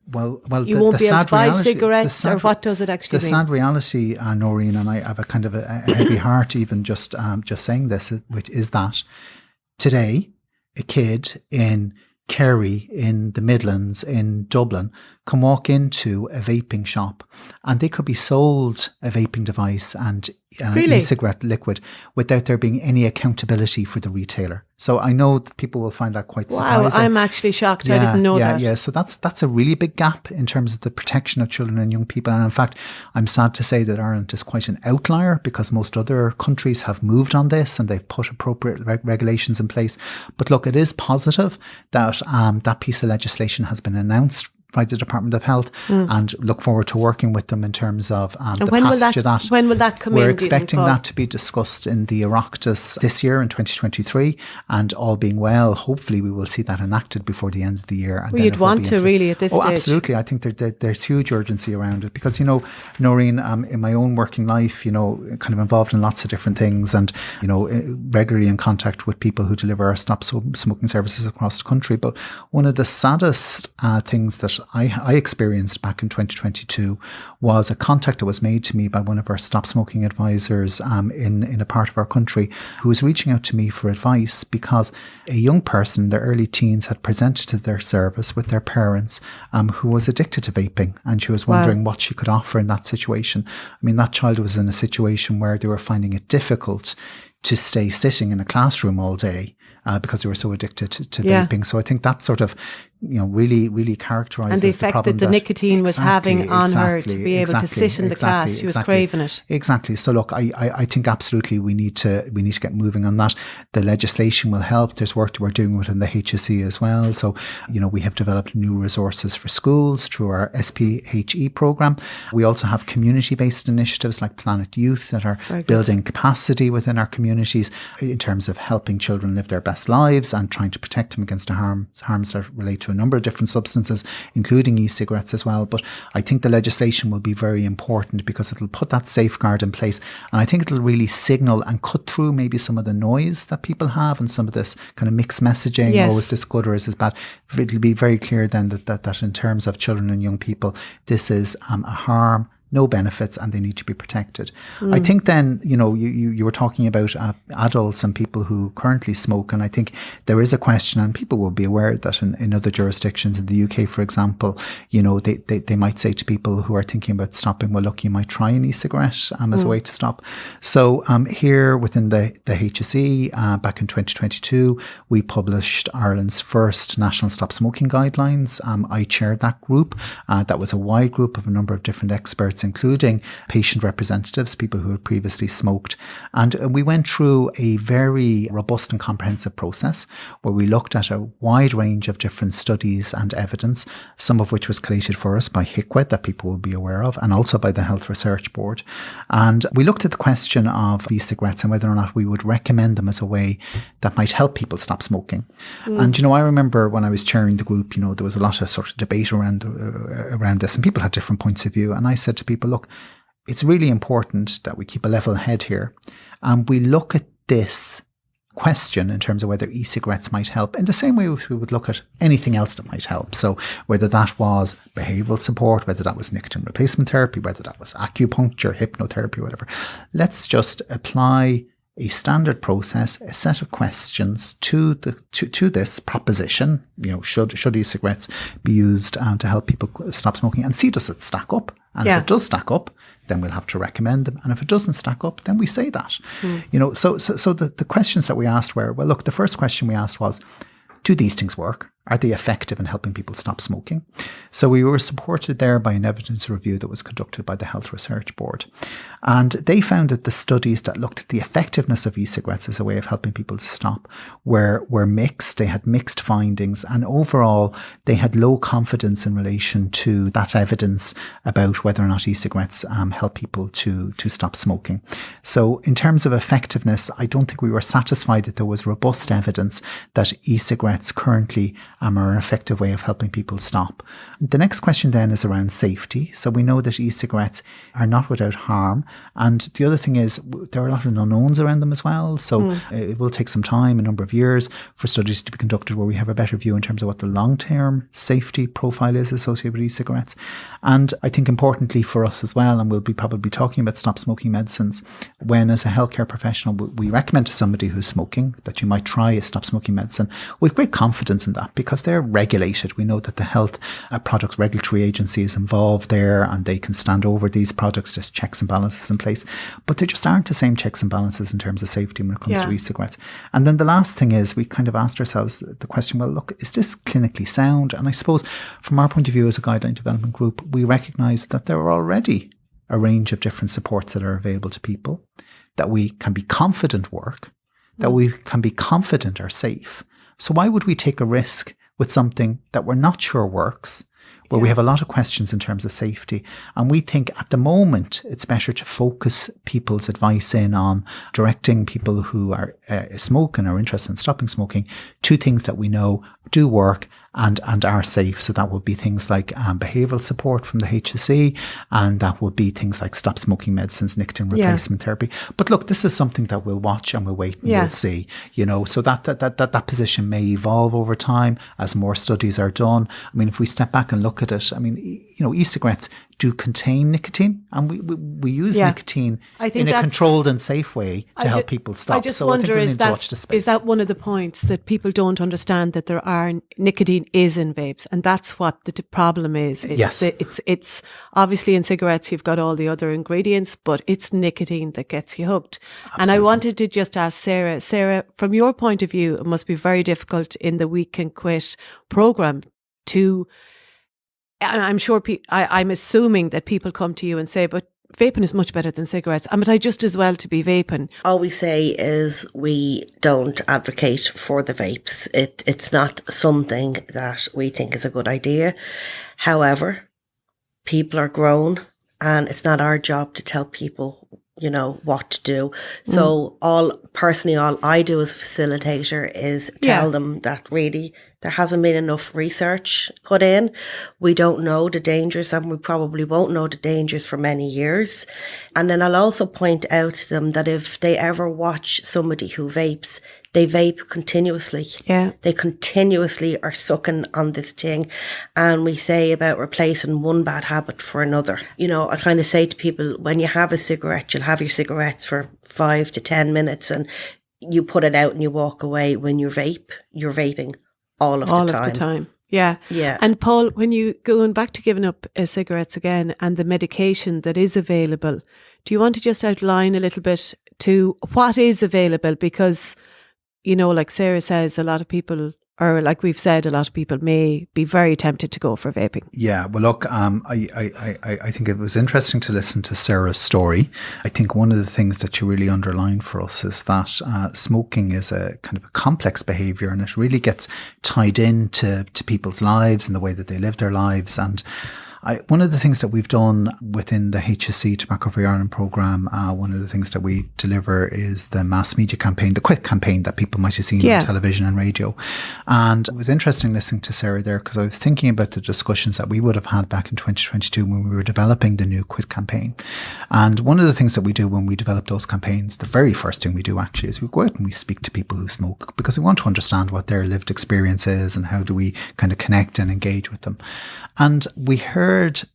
Well, you won't be able to buy cigarettes, or what does it actually mean? The sad reality, Noreen, and I have a kind of a heavy heart even just saying this, which is that today a kid in Kerry, in the Midlands, in Dublin, can walk into a vaping shop and they could be sold a vaping device and e-cigarette liquid without there being any accountability for the retailer. So I know that people will find that quite surprising. Wow, I'm actually shocked. I didn't know that. Yeah, so that's a really big gap in terms of the protection of children and young people. And in fact, I'm sad to say that Ireland is quite an outlier because most other countries have moved on this and they've put appropriate regulations in place. But look, it is positive that that piece of legislation has been announced by the Department of Health, and look forward to working with them in terms of the when passage of that. When will that come We're in? expecting that to be discussed in the Oireachtas this year in 2023, and all being well, hopefully we will see that enacted before the end of the year. And well, you'd want to really at this stage. Absolutely. I think there's huge urgency around it because, Noreen, in my own working life, kind of involved in lots of different things, and, regularly in contact with people who deliver our stop smoking services across the country. But one of the saddest things that I experienced back in 2022 was a contact that was made to me by one of our stop smoking advisors in a part of our country, who was reaching out to me for advice because a young person in their early teens had presented to their service with their parents who was addicted to vaping, and she was wondering what she could offer in that situation. I mean, that child was in a situation where they were finding it difficult to stay sitting in a classroom all day because they were so addicted to vaping. So I think that sort of, really, really characterises and the effect problem that the nicotine was having on her to be able to sit in the class. She was craving it. Exactly. So look, I think absolutely we need to get moving on that. The legislation will help. There's work that we're doing within the HSE as well. So, we have developed new resources for schools through our SPHE programme. We also have community-based initiatives like Planet Youth that are building capacity within our communities in terms of helping children live their best lives and trying to protect them against the harms that relate to a number of different substances, including e-cigarettes as well. But I think the legislation will be very important because it'll put that safeguard in place, and I think it'll really signal and cut through maybe some of the noise that people have and some of this kind of mixed messaging. Oh, is this good or is this bad? It'll be very clear then that in terms of children and young people, this is a harm, no benefits, and they need to be protected. I think then, you were talking about adults and people who currently smoke, and I think there is a question, and people will be aware that in other jurisdictions, in the UK, for example, they might say to people who are thinking about stopping, well, look, you might try an e-cigarette as a way to stop. So here within the HSE, back in 2022, we published Ireland's first national stop smoking guidelines. I chaired that group. That was a wide group of a number of different experts, including patient representatives, people who had previously smoked. And we went through a very robust and comprehensive process where we looked at a wide range of different studies and evidence, some of which was collated for us by HSE Quit that people will be aware of, and also by the Health Research Board. And we looked at the question of e-cigarettes and whether or not we would recommend them as a way that might help people stop smoking. And, I remember when I was chairing the group, there was a lot of sort of debate around this, and people had different points of view. And I said to people, look, it's really important that we keep a level head here, and we look at this question in terms of whether e-cigarettes might help in the same way we would look at anything else that might help. So whether that was behavioural support, whether that was nicotine replacement therapy, whether that was acupuncture, hypnotherapy, whatever. Let's just apply a standard process, a set of questions to this proposition. Should e-cigarettes be used to help people stop smoking, and see, does it stack up? And if it does stack up, then we'll have to recommend them. And if it doesn't stack up, then we say that. So the questions that we asked were, well, look, the first question we asked was, do these things work? Are they effective in helping people stop smoking? So we were supported there by an evidence review that was conducted by the Health Research Board. And they found that the studies that looked at the effectiveness of e-cigarettes as a way of helping people to stop were mixed. They had mixed findings, and overall they had low confidence in relation to that evidence about whether or not e-cigarettes help people to stop smoking. So in terms of effectiveness, I don't think we were satisfied that there was robust evidence that e-cigarettes currently are an effective way of helping people stop. The next question then is around safety. So we know that e-cigarettes are not without harm. And the other thing is there are a lot of unknowns around them as well. So it will take some time, a number of years, for studies to be conducted where we have a better view in terms of what the long-term safety profile is associated with e-cigarettes. And I think importantly for us as well, and we'll be probably talking about stop smoking medicines, when as a healthcare professional we recommend to somebody who's smoking that you might try a stop smoking medicine, with great confidence in that because they're regulated. We know that the Health Products Regulatory Agency is involved there, and they can stand over these products. There's checks and balances in place, but there just aren't the same checks and balances in terms of safety when it comes to e-cigarettes. And then the last thing is we kind of asked ourselves the question, well, look, is this clinically sound? And I suppose from our point of view as a guideline development group, we recognise that there are already a range of different supports that are available to people that we can be confident work, that we can be confident are safe. So why would we take a risk with something that we're not sure works, where we have a lot of questions in terms of safety. And we think at the moment it's better to focus people's advice in on directing people who are smoke and are interested in stopping smoking to things that we know do work and are safe. So that would be things like behavioural support from the HSE, and that would be things like stop smoking medicines, nicotine replacement therapy. But look, this is something that we'll watch and we'll wait and we'll see, you know, so that position may evolve over time as more studies are done. I mean, if we step back and look at it, I mean, you know, e-cigarettes do contain nicotine, and we use nicotine in a controlled and safe way to help people stop. I just wonder, is that one of the points that people don't understand, that nicotine is in vapes, and that's what the problem is. It's obviously in cigarettes you've got all the other ingredients, but it's nicotine that gets you hooked. Absolutely. And I wanted to just ask Sarah, from your point of view, it must be very difficult in the We Can Quit program to. I'm sure I'm assuming that people come to you and say, but vaping is much better than cigarettes. But I just as well to be vaping. All we say is we don't advocate for the vapes. It's not something that we think is a good idea. However, people are grown, and it's not our job to tell people, you know, what to do. So all I do as a facilitator is tell them that really there hasn't been enough research put in. We don't know the dangers, and we probably won't know the dangers for many years. And then I'll also point out to them that if they ever watch somebody who vapes, they vape continuously. Yeah. They continuously are sucking on this thing. And we say about replacing one bad habit for another. You know, I kind of say to people, when you have a cigarette, you'll have your cigarettes for 5 to 10 minutes and you put it out and you walk away. When you vape, you're vaping all of the time. Yeah. Yeah. And Paul, when you going back to giving up cigarettes again and the medication that is available, do you want to just outline a little bit to what is available? Because, you know, like Sarah says, a lot of people, or like we've said, a lot of people may be very tempted to go for vaping. Yeah, well, look, I think it was interesting to listen to Sarah's story. I think one of the things that you really underlined for us is that smoking is a kind of a complex behaviour, and it really gets tied into people's lives and the way that they live their lives. And one of the things that we've done within the HSE Tobacco Free Ireland programme, one of the things that we deliver is the mass media campaign, the Quit campaign that people might have seen on television and radio. And it was interesting listening to Sarah there, because I was thinking about the discussions that we would have had back in 2022 when we were developing the new Quit campaign. And one of the things that we do when we develop those campaigns, the very first thing we do actually is we go out and we speak to people who smoke, because we want to understand what their lived experience is and how do we kind of connect and engage with them. And we heard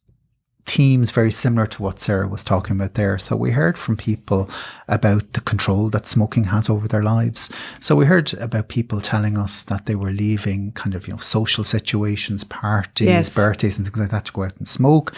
themes very similar to what Sarah was talking about there. So we heard from people about the control that smoking has over their lives. So we heard about people telling us that they were leaving kind of, you know, social situations, parties, birthdays and things like that to go out and smoke.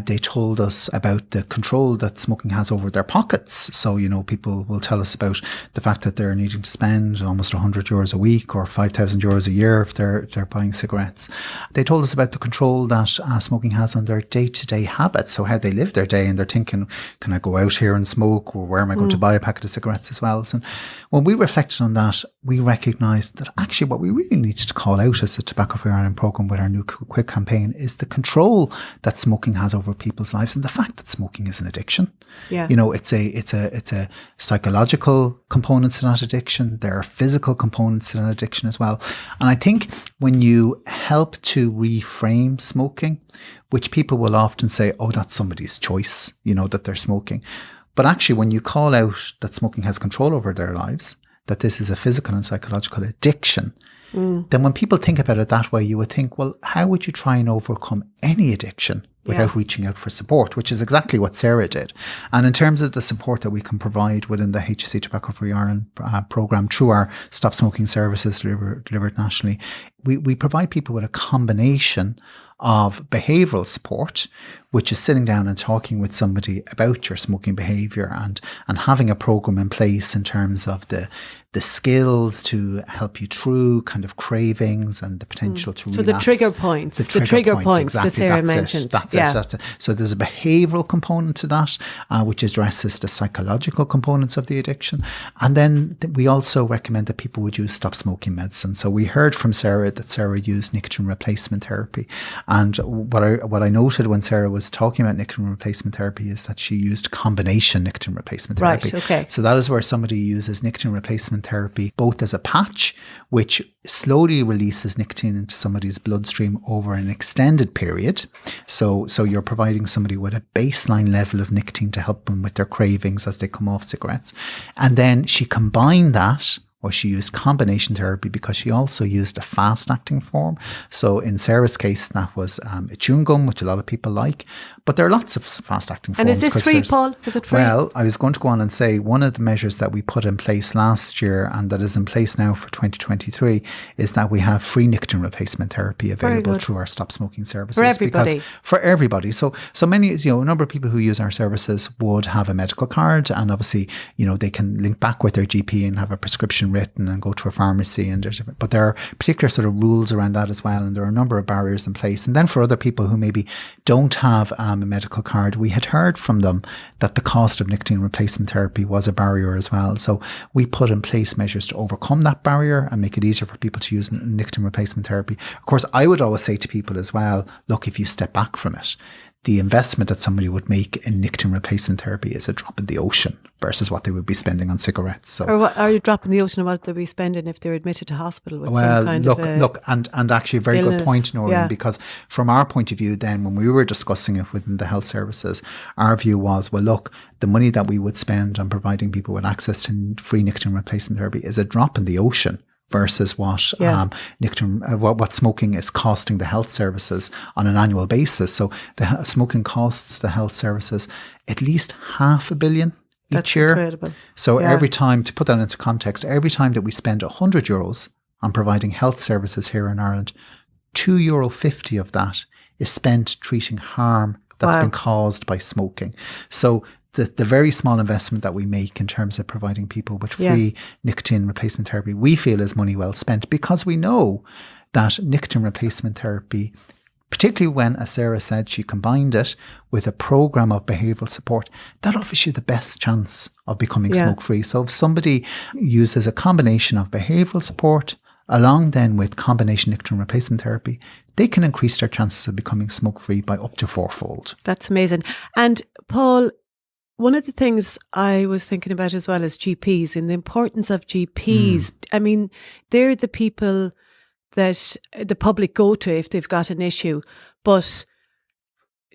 They told us about the control that smoking has over their pockets. So, you know, people will tell us about the fact that they're needing to spend almost €100 a week or €5,000 a year if they're buying cigarettes. They told us about the control that smoking has on their day-to-day habits, so how they live their day, and they're thinking, can I go out here and smoke, or where am I going to buy a packet of cigarettes as well? And when we reflected on that, we recognised that actually what we really needed to call out as the Tobacco Free Ireland programme with our new Quit campaign is the control that smoking has over people's lives, and the fact that smoking is an addiction. Yeah. You know, it's a psychological component to that addiction. There are physical components to that addiction as well. And I think when you help to reframe smoking, which people will often say, oh, that's somebody's choice, you know, that they're smoking. But actually, when you call out that smoking has control over their lives, that this is a physical and psychological addiction, then when people think about it that way, you would think, well, how would you try and overcome any addiction without reaching out for support, which is exactly what Sarah did. And in terms of the support that we can provide within the HSE Tobacco Free Ireland programme through our Stop Smoking services delivered nationally, we provide people with a combination of behavioural support, which is sitting down and talking with somebody about your smoking behaviour and having a programme in place in terms of the skills to help you through kind of cravings and the potential to relapse. So the trigger points exactly, that Sarah mentioned. That's it. So there's a behavioural component to that, which addresses the psychological components of the addiction. And then we also recommend that people would use stop smoking medicine. So we heard from Sarah that Sarah used nicotine replacement therapy. And what I noted when Sarah was talking about nicotine replacement therapy is that she used combination nicotine replacement therapy. Right, okay. So that is where somebody uses nicotine replacement therapy both as a patch, which slowly releases nicotine into somebody's bloodstream over an extended period. So you're providing somebody with a baseline level of nicotine to help them with their cravings as they come off cigarettes. And then she combined that, or she used combination therapy, because she also used a fast-acting form. So in Sarah's case, that was a chewing gum, which a lot of people like. But there are lots of fast-acting forms. And is this free, Paul? Is it free? Well, I was going to go on and say one of the measures that we put in place last year and that is in place now for 2023 is that we have free nicotine replacement therapy available through our stop smoking services. For everybody. For everybody. So many, a number of people who use our services would have a medical card, and obviously, they can link back with their GP and have a prescription written and go to a pharmacy, but there are particular sort of rules around that as well, and there are a number of barriers in place. And then for other people who maybe don't have a medical card, we had heard from them that the cost of nicotine replacement therapy was a barrier as well. So we put in place measures to overcome that barrier and make it easier for people to use nicotine replacement therapy. Of course, I would always say to people as well, look, if you step back from it, the investment that somebody would make in nicotine replacement therapy is a drop in the ocean versus what they would be spending on cigarettes. So, or what are you dropping the ocean of what they'll be spending if they're admitted to hospital with some kind of and actually a very illness. Good point, Noreen, because from our point of view then, when we were discussing it within the health services, our view was, well, look, the money that we would spend on providing people with access to free nicotine replacement therapy is a drop in the ocean versus what what smoking is costing the health services on an annual basis. So the smoking costs the health services at least £500 million each year. Incredible. So every time, to put that into context, every time that we spend €100 on providing health services here in Ireland, €2.50 of that is spent treating harm that's been caused by smoking. So the very small investment that we make in terms of providing people with free nicotine replacement therapy, we feel is money well spent, because we know that nicotine replacement therapy, particularly when, as Sarah said, she combined it with a program of behavioural support, that offers you the best chance of becoming smoke-free. So if somebody uses a combination of behavioural support along then with combination nicotine replacement therapy, they can increase their chances of becoming smoke-free by up to 4-fold. That's amazing. And Paul, one of the things I was thinking about as well is GPs and the importance of GPs. I mean, they're the people that the public go to if they've got an issue. But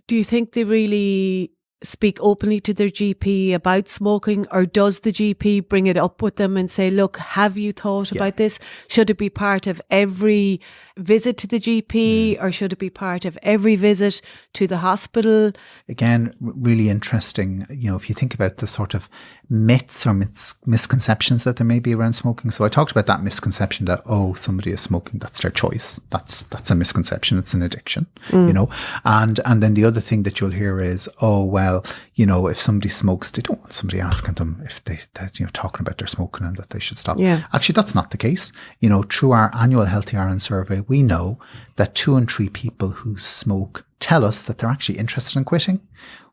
do you think they really speak openly to their GP about smoking, or does the GP bring it up with them and say, look, have you thought about this? Should it be part of every visit to the GP or should it be part of every visit to the hospital? Again, really interesting, if you think about the sort of myths or misconceptions that there may be around smoking. So I talked about that misconception that, somebody is smoking, that's their choice. That's a misconception. It's an addiction, and then the other thing that you'll hear is, if somebody smokes, they don't want somebody asking them if they're talking about their smoking and that they should stop. Yeah. Actually, that's not the case. Through our annual Healthy Ireland survey, we know that 2 in 3 people who smoke tell us that they're actually interested in quitting.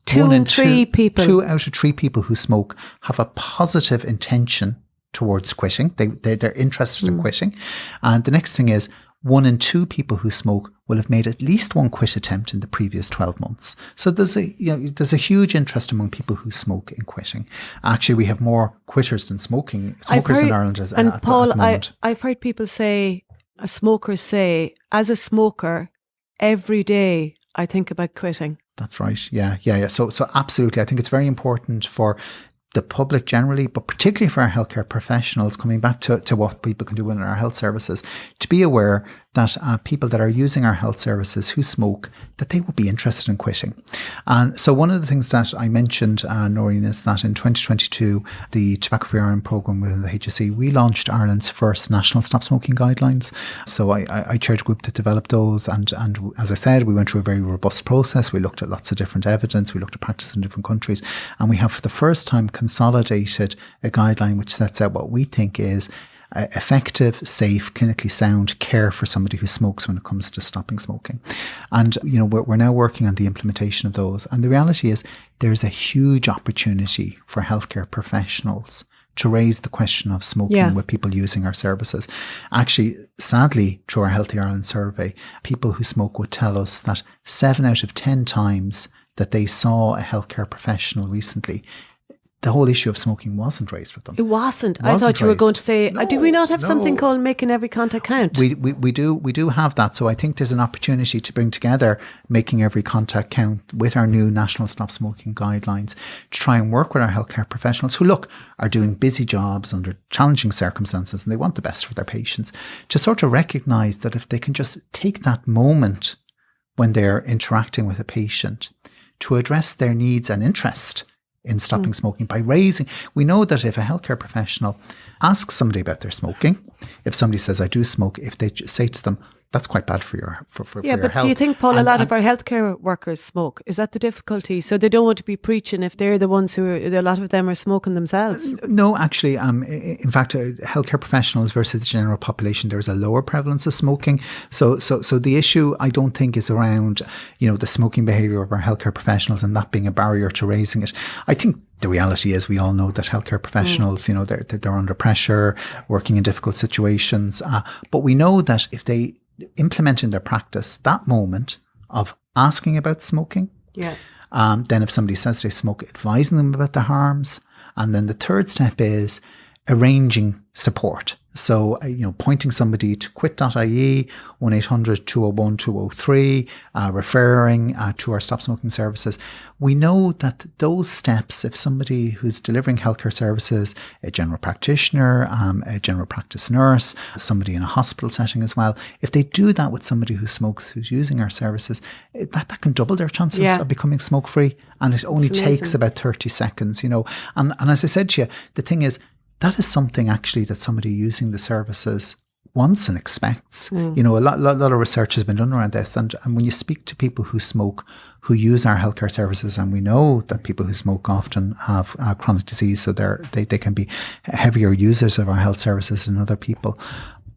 2 in 3 people. 2 out of 3 people who smoke have a positive intention towards quitting. They're interested in quitting. And the next thing is, 1 in 2 people who smoke will have made at least one quit attempt in the previous 12 months. So there's a huge interest among people who smoke in quitting. Actually, we have more quitters than smokers in Ireland at the moment. I've heard people say, smokers say, as a smoker, every day I think about quitting. That's right. Yeah. So absolutely. I think it's very important for the public generally, but particularly for our healthcare professionals, coming back to what people can do in our health services, to be aware that people that are using our health services who smoke, that they would be interested in quitting. And so one of the things that I mentioned, Noreen, is that in 2022, the Tobacco Free Ireland programme within the HSE, we launched Ireland's first national stop smoking guidelines. So I chaired a group that developed those. And as I said, we went through a very robust process. We looked at lots of different evidence. We looked at practice in different countries. And we have for the first time consolidated a guideline which sets out what we think is effective, safe, clinically sound care for somebody who smokes when it comes to stopping smoking. And, we're now working on the implementation of those. And the reality is there's a huge opportunity for healthcare professionals to raise the question of smoking with people using our services. Actually, sadly, through our Healthy Ireland survey, people who smoke would tell us that 7 out of 10 times that they saw a healthcare professional recently, the whole issue of smoking wasn't raised with them. It wasn't. I thought you were going to say, do we not have something called making every contact count? We do have that. So I think there's an opportunity to bring together making every contact count with our new National Stop Smoking Guidelines to try and work with our healthcare professionals who, are doing busy jobs under challenging circumstances and they want the best for their patients, to sort of recognise that if they can just take that moment when they're interacting with a patient to address their needs and interest in stopping smoking by raising. We know that if a healthcare professional asks somebody about their smoking, if somebody says, I do smoke, if they say to them, that's quite bad for your for your health. Do you think, Paul, a lot of our healthcare workers smoke? Is that the difficulty? So they don't want to be preaching if they're the ones a lot of them are smoking themselves? No, actually, in fact, healthcare professionals versus the general population, there's a lower prevalence of smoking. So the issue, I don't think, is around, the smoking behaviour of our healthcare professionals and that being a barrier to raising it. I think the reality is we all know that healthcare professionals, they're under pressure, working in difficult situations. But we know that if they implement in their practice that moment of asking about smoking, then if somebody says they smoke, advising them about the harms. And then the third step is arranging support. So, pointing somebody to quit.ie, 1-800-201-203, referring to our stop smoking services. We know that those steps, if somebody who's delivering healthcare services, a general practitioner, a general practice nurse, somebody in a hospital setting as well, if they do that with somebody who smokes, who's using our services, that can double their chances of becoming smoke-free. And it only takes about 30 seconds, And as I said to you, the thing is, that is something actually that somebody using the services wants and expects. A lot of research has been done around this. And when you speak to people who smoke, who use our healthcare services, and we know that people who smoke often have chronic disease, so they can be heavier users of our health services than other people.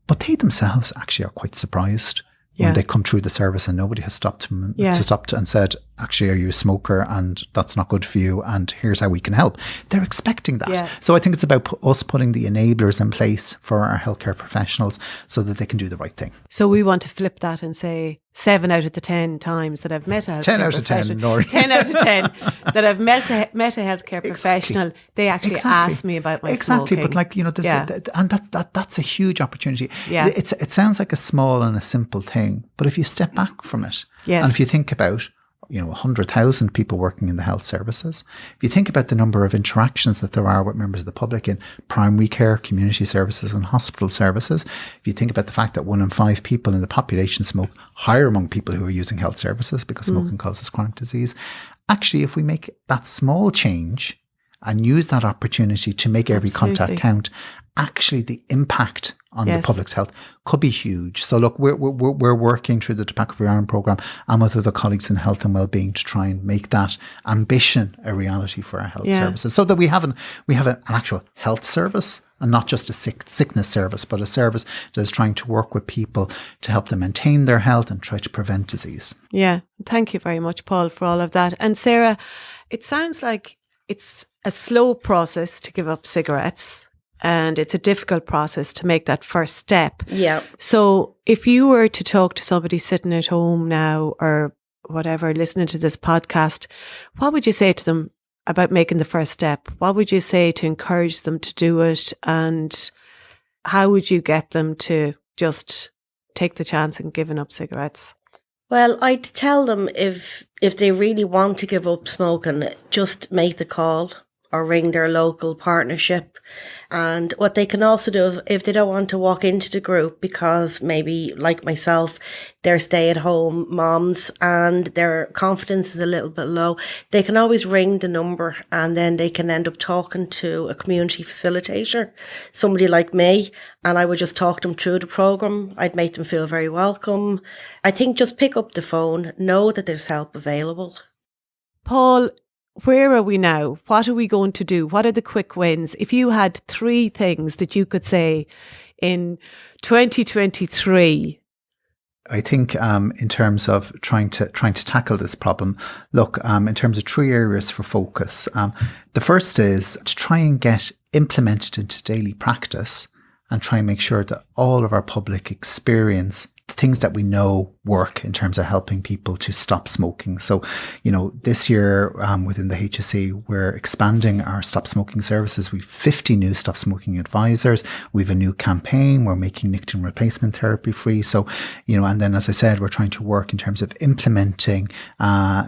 But they themselves actually are quite surprised when they come through the service and nobody has stopped them and said, actually, are you a smoker and that's not good for you and here's how we can help. They're expecting that. Yeah. So I think it's about us putting the enablers in place for our healthcare professionals so that they can do the right thing. So we want to flip that and say 7 out of the 10 times that I've met a healthcare 10 out of 10, Noreen. 10 out of 10 that I've met a healthcare professional, they actually ask me about my smoking. But and that's a huge opportunity. Yeah. It sounds like a small and a simple thing, but if you step back from it, and if you think about 100,000 people working in the health services. If you think about the number of interactions that there are with members of the public in primary care, community services and hospital services, if you think about the fact that 1 in 5 people in the population smoke, higher among people who are using health services because smoking causes chronic disease. Actually, if we make that small change and use that opportunity to make every contact count, actually the impact on the public's health could be huge. So look, we're working through the Tobacco Free Ireland programme and with other colleagues in health and wellbeing to try and make that ambition a reality for our health services, so that we have an actual health service and not just a sickness service, but a service that is trying to work with people to help them maintain their health and try to prevent disease. Yeah, thank you very much, Paul, for all of that. And Sarah, it sounds like it's a slow process to give up cigarettes. And it's a difficult process to make that first step. Yeah. So if you were to talk to somebody sitting at home now or whatever, listening to this podcast, what would you say to them about making the first step? What would you say to encourage them to do it? And how would you get them to just take the chance in giving up cigarettes? Well, I'd tell them if they really want to give up smoking, just make the call or ring their local partnership. And what they can also do, if they don't want to walk into the group because maybe, like myself, they're stay-at-home moms and their confidence is a little bit low, they can always ring the number and then they can end up talking to a community facilitator, somebody like me, and I would just talk them through the programme. I'd make them feel very welcome. I think just pick up the phone, know that there's help available. Paul, where are we now? What are we going to do? What are the quick wins? If you had 3 things that you could say in 2023. I think in terms of trying to tackle this problem, look, in terms of 3 areas for focus, the first is to try and get implemented into daily practice and try and make sure that all of our public experience the things that we know work in terms of helping people to stop smoking. So, this year within the HSE, we're expanding our stop smoking services. We've 50 new stop smoking advisors. We've a new campaign. We're making nicotine replacement therapy free. So, and then, as I said, we're trying to work in terms of implementing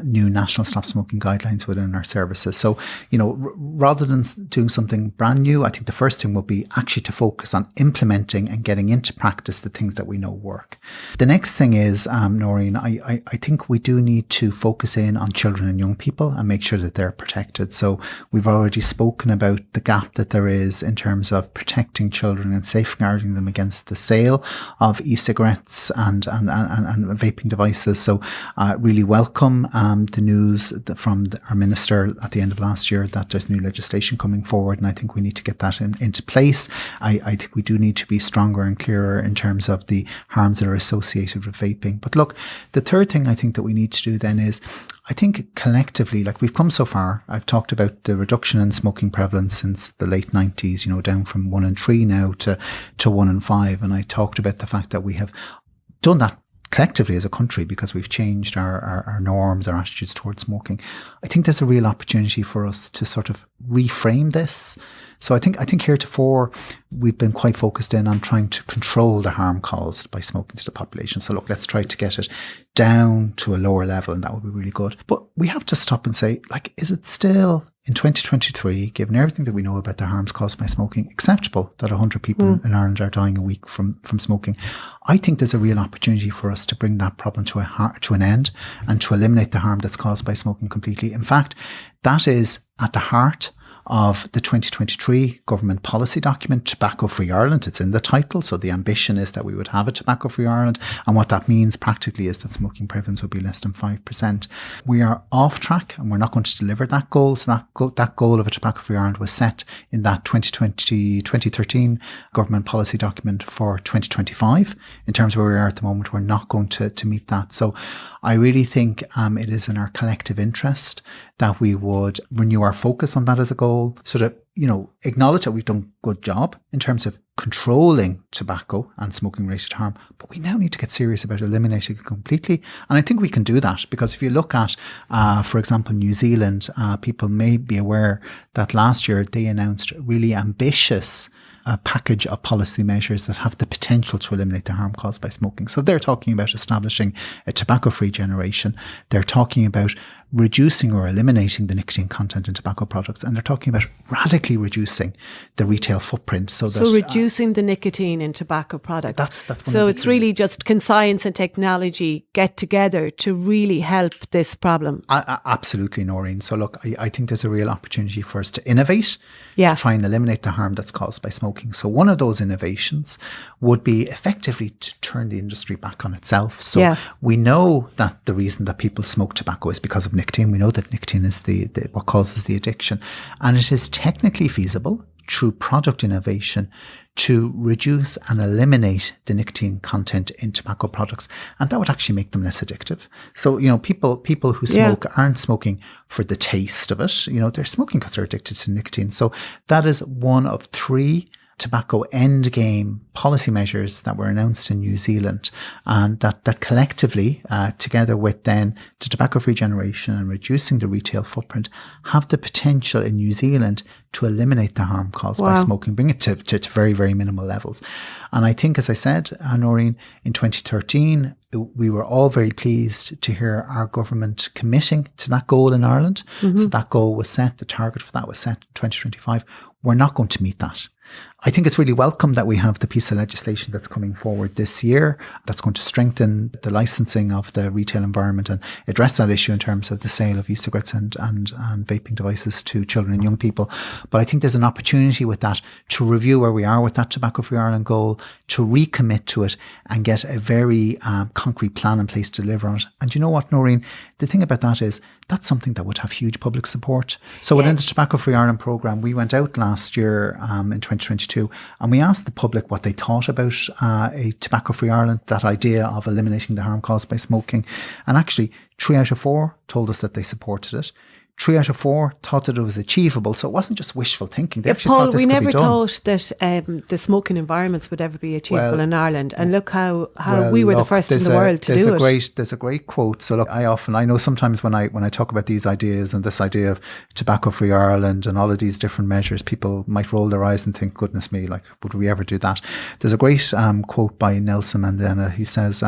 new national stop smoking guidelines within our services. So, rather than doing something brand new, I think the first thing will be actually to focus on implementing and getting into practice the things that we know work. The next thing is, Noreen, I think we do need to focus in on children and young people and make sure that they're protected. So we've already spoken about the gap that there is in terms of protecting children and safeguarding them against the sale of e-cigarettes and vaping devices. So really welcome the news from our minister at the end of last year that there's new legislation coming forward, and I think we need to get that into place. I think we do need to be stronger and clearer in terms of the harms that are associated with vaping. But look, the third thing I think that we need to do then is, I think collectively, like we've come so far. I've talked about the reduction in smoking prevalence since the late 90s, down from 1 in 3 now to 1 in 5. And I talked about the fact that we have done that collectively as a country because we've changed our norms, our attitudes towards smoking. I think there's a real opportunity for us to sort of reframe this. So I think heretofore we've been quite focused in on trying to control the harm caused by smoking to the population. So look, let's try to get it down to a lower level, and that would be really good. But we have to stop and say, like, is it still in 2023, given everything that we know about the harms caused by smoking, acceptable that 100 people in Ireland are dying a week from smoking? I think there's a real opportunity for us to bring that problem to an end and to eliminate the harm that's caused by smoking completely. In fact, that is at the heart of the 2023 government policy document, Tobacco Free Ireland. It's in the title. So the ambition is that we would have a Tobacco Free Ireland. And what that means practically is that smoking prevalence would be less than 5%. We are off track and we're not going to deliver that goal. So that goal of a Tobacco Free Ireland was set in that 2013 government policy document for 2025. In terms of where we are at the moment, we're not going to meet that. So I really think it is in our collective interest that we would renew our focus on that as a goal, so that, acknowledge that we've done a good job in terms of controlling tobacco and smoking related harm, but we now need to get serious about eliminating it completely. And I think we can do that because if you look at, for example, New Zealand, people may be aware that last year they announced really ambitious a package of policy measures that have the potential to eliminate the harm caused by smoking. So they're talking about establishing a tobacco-free generation. They're talking about reducing or eliminating the nicotine content in tobacco products, and they're talking about radically reducing the retail footprint. So reducing the nicotine in tobacco products. That's so it's really just, can science and technology get together to really help this problem? Absolutely, Noreen. So look, I think there's a real opportunity for us to innovate, to try and eliminate the harm that's caused by smoking. So one of those innovations would be effectively to turn the industry back on itself. So we know that the reason that people smoke tobacco is because of nicotine. We know that nicotine is the what causes the addiction, and it is technically feasible through product innovation to reduce and eliminate the nicotine content in tobacco products, and that would actually make them less addictive. So people who smoke aren't smoking for the taste of it. They're smoking because they're addicted to nicotine. So that is one of 3 tobacco endgame policy measures that were announced in New Zealand, and that collectively, together with then the tobacco-free generation and reducing the retail footprint, have the potential in New Zealand to eliminate the harm caused by smoking, bring it to very, very minimal levels. And I think, as I said, Noreen, in 2013, we were all very pleased to hear our government committing to that goal in Ireland. So that goal was set, the target for that was set in 2025. We're not going to meet that. I think it's really welcome that we have the piece of legislation that's coming forward this year that's going to strengthen the licensing of the retail environment and address that issue in terms of the sale of e-cigarettes and vaping devices to children and young people. But I think there's an opportunity with that to review where we are with that Tobacco Free Ireland goal, to recommit to it and get a very concrete plan in place to deliver on it. And you know what, Noreen? The thing about that is that's something that would have huge public support. So within the Tobacco Free Ireland programme, we went out last year in 2022 and we asked the public what they thought about a Tobacco Free Ireland, that idea of eliminating the harm caused by smoking. And actually 3 out of 4 told us that they supported it. 3 out of 4 thought that it was achievable. So it wasn't just wishful thinking. They actually thought this could be done. We never thought that the smoking environments would ever be achievable in Ireland. And look how we were the first in the world to do it. There's a great quote. So look, I know sometimes when I talk about these ideas and this idea of Tobacco Free Ireland and all of these different measures, people might roll their eyes and think, goodness me, like, would we ever do that? There's a great quote by Nelson Mandela. He says,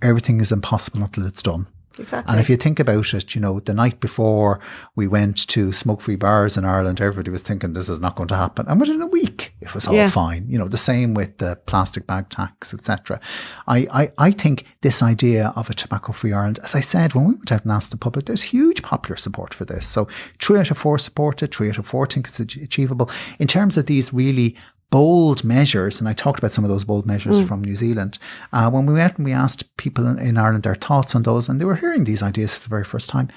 everything is impossible until it's done. Exactly. And if you think about it, the night before we went to smoke-free bars in Ireland, everybody was thinking this is not going to happen. And within a week, it was all fine. The same with the plastic bag tax, etc. I think this idea of a tobacco-free Ireland, as I said, when we went out and asked the public, there's huge popular support for this. So 3 out of 4 support it, 3 out of 4 think it's achievable. In terms of these really bold measures, and I talked about some of those bold measures from New Zealand. When we went and we asked people in Ireland their thoughts on those, and they were hearing these ideas for the very first time,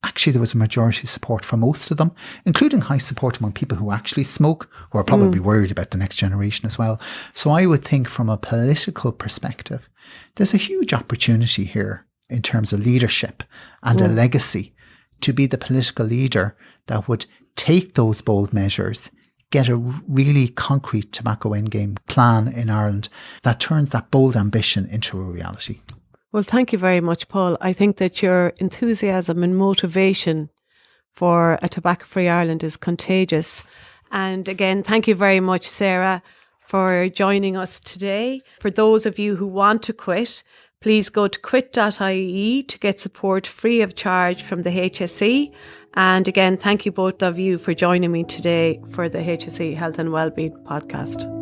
actually there was a majority support for most of them, including high support among people who actually smoke, who are probably worried about the next generation as well. So I would think from a political perspective, there's a huge opportunity here in terms of leadership and a legacy to be the political leader that would take those bold measures, get a really concrete tobacco endgame plan in Ireland that turns that bold ambition into a reality. Well, thank you very much, Paul. I think that your enthusiasm and motivation for a tobacco-free Ireland is contagious. And again, thank you very much, Sarah, for joining us today. For those of you who want to quit, please go to quit.ie to get support free of charge from the HSE. And again, thank you both of you for joining me today for the HSE Health and Wellbeing podcast.